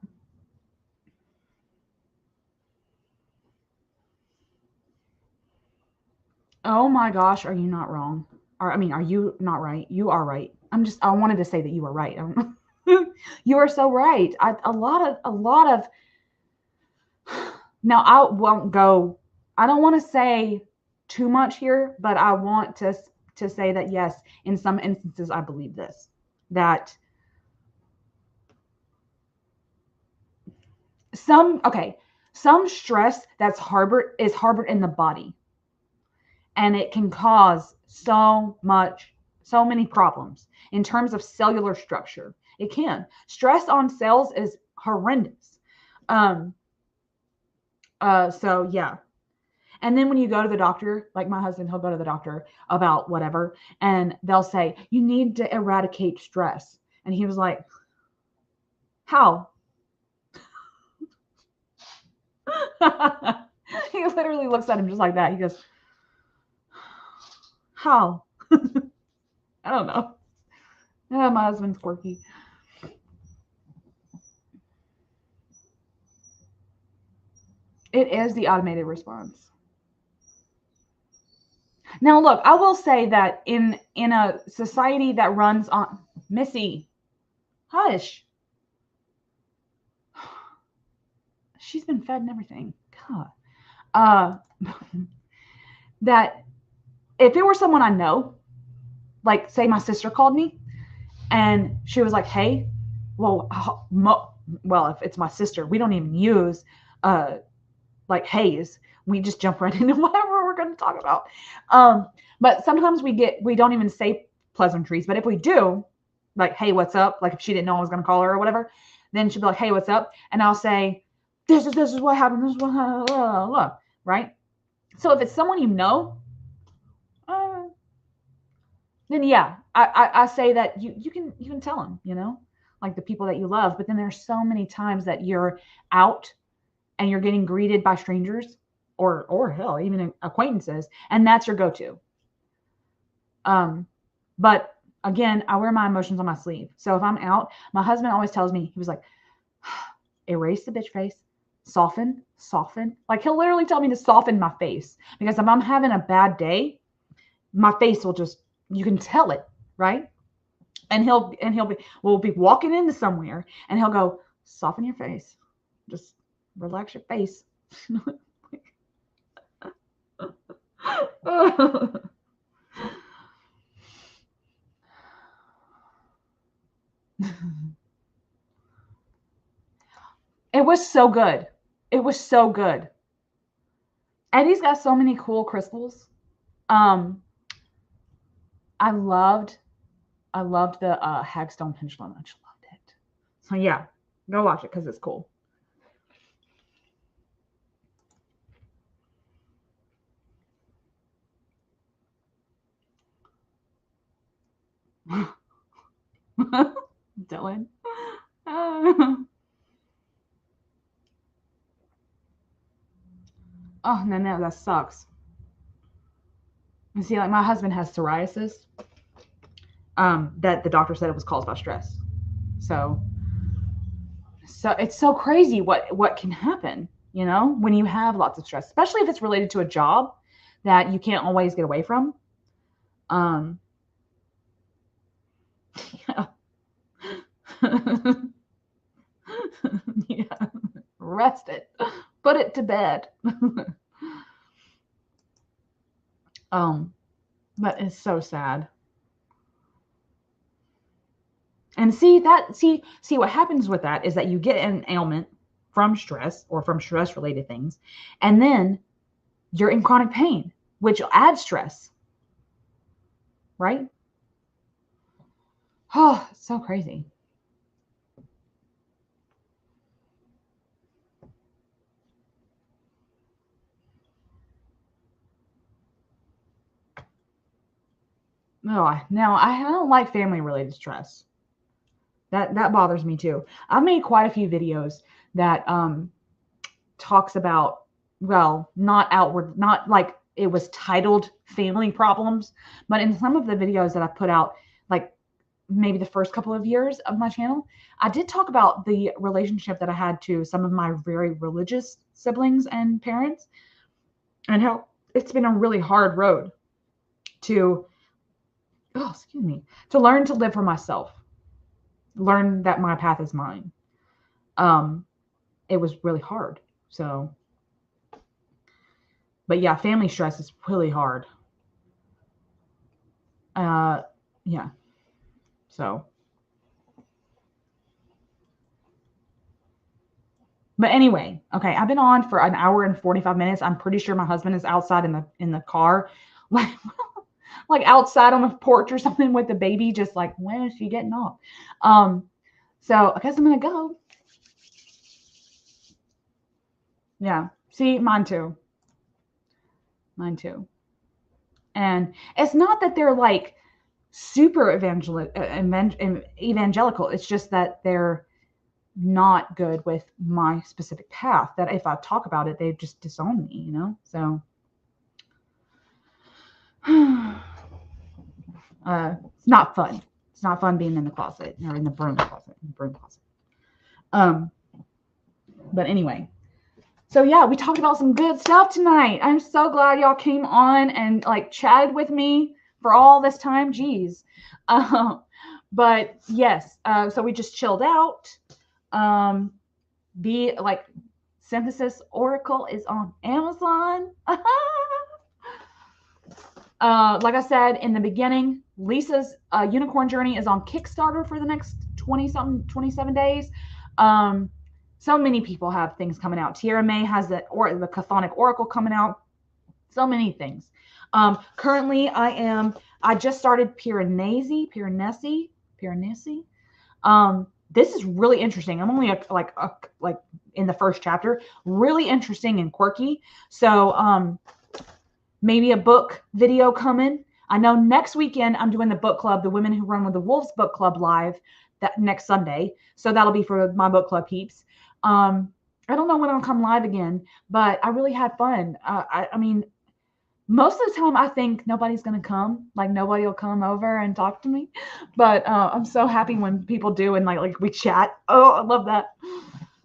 Oh my gosh, are you not wrong? Are you not right? You are right. I wanted to say that you are right. You are so right. A lot of now I won't go, I don't want to say too much here, but I want to say that yes, in some instances I believe this, that some stress that's harbored in the body, and it can cause so many problems in terms of cellular structure. It can. Stress on cells is horrendous. So yeah. And then when you go to the doctor, like my husband, he'll go to the doctor about whatever, and they'll say, you need to eradicate stress. And he was like, how? He literally looks at him just like that. He goes, how? I don't know. Yeah, my husband's quirky. It is the automated response. Now, look, I will say that in a society that runs on Missy, hush. She's been fed and everything. God. That if it were someone I know, like say my sister called me and she was like, hey, well, if it's my sister, we don't even use like haze. We just jump right into whatever we're going to talk about. But sometimes we don't even say pleasantries, but if we do, like, hey, what's up? Like if she didn't know I was going to call her or whatever, then she'll be like, hey, what's up? And I'll say, this is what happened. This is what happened, right? So if it's someone you know, then yeah, I say that you can tell them, like the people that you love. But then there's so many times that you're out and you're getting greeted by strangers or hell, even acquaintances, and that's your go-to. But again, I wear my emotions on my sleeve. So if I'm out, my husband always tells me, he was like, erase the bitch face, soften. Like he'll literally tell me to soften my face, because if I'm having a bad day, my face will just, you can tell it, right? And we'll be walking into somewhere and he'll go, soften your face, just relax your face. It was so good. It was so good. Eddie's got so many cool crystals. I loved the Hagstone pendulum. I just loved it. So yeah, go watch it because it's cool. Dylan. Oh, no, that sucks. You see, like my husband has psoriasis. That the doctor said it was caused by stress. So it's so crazy what can happen, when you have lots of stress, especially if it's related to a job that you can't always get away from. Yeah. Yeah. Rest it. Put it to bed. But it's so sad. And see what happens with that is that you get an ailment from stress or from stress related things, and then you're in chronic pain, which adds stress, right? Oh, it's so crazy. No, now I don't like family related stress. That bothers me too. I've made quite a few videos that talks about, well, not outward, not like it was titled family problems, but in some of the videos that I put out, like maybe the first couple of years of my channel, I did talk about the relationship that I had to some of my very religious siblings and parents, and how it's been a really hard road to, oh, excuse me, to learn to live for myself, learn that my path is mine. It was really hard. So, but yeah, family stress is really hard. Yeah. So, but anyway, okay, I've been on for an hour and 45 minutes. I'm pretty sure my husband is outside in the car, like like outside on the porch or something with the baby, just like, when is she getting off? So I guess I'm gonna go. Yeah. See, mine too. Mine too. And it's not that they're like super evangelical. It's just that they're not good with my specific path, that if I talk about it, they just disown me, you know? So it's not fun. It's not fun being in the closet or in the broom closet. But anyway, so yeah, we talked about some good stuff tonight. I'm so glad y'all came on and like chatted with me for all this time. Jeez. But yes, so we just chilled out. Be like, Synthesis Oracle is on Amazon. Like I said in the beginning, Lisa's Unicorn Journey is on Kickstarter for the next 27 days. So many people have things coming out. Tierra May has the Chthonic Oracle coming out. So many things. Currently, I just started Piranesi. This is really interesting. I'm only like in the first chapter. Really interesting and quirky. So maybe a book video coming. I know next weekend I'm doing the book club, the Women Who Run with the Wolves book club live that next Sunday. So that'll be for my book club peeps. I don't know when I'll come live again, but I really had fun. I mean, most of the time I think nobody's going to come, like nobody will come over and talk to me, but I'm so happy when people do. And like we chat. Oh, I love that.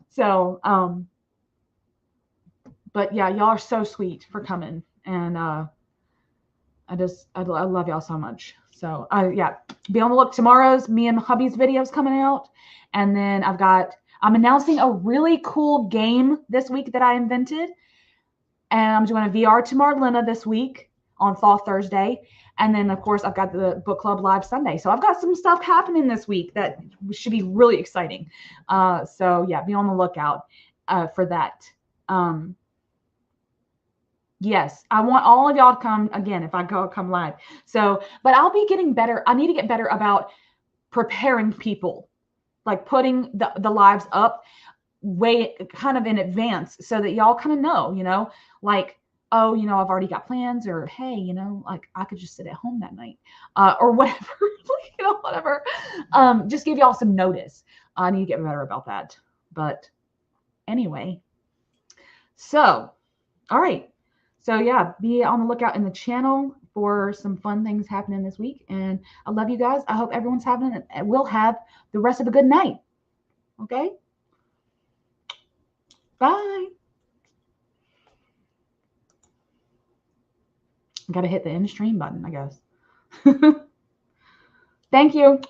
So, but yeah, y'all are so sweet for coming. And, I love y'all so much. So yeah, be on the look. Tomorrow's me and hubby's videos coming out. And then I'm announcing a really cool game this week that I invented. And I'm doing a VR to Marlena this week on Fall Thursday. And then, of course, I've got the book club live Sunday. So I've got some stuff happening this week that should be really exciting. So yeah, be on the lookout for that. Yes, I want all of y'all to come again if I come live. So, but I'll be getting better. I need to get better about preparing people, like putting the lives up way kind of in advance so that y'all kind of know, like, oh, I've already got plans, or hey, like I could just sit at home that night, or whatever, whatever. Just give y'all some notice. I need to get better about that. But anyway, so, all right. So yeah, be on the lookout in the channel for some fun things happening this week. And I love you guys. I hope everyone's will have the rest of a good night. Okay? Bye. Got to hit the end stream button, I guess. Thank you.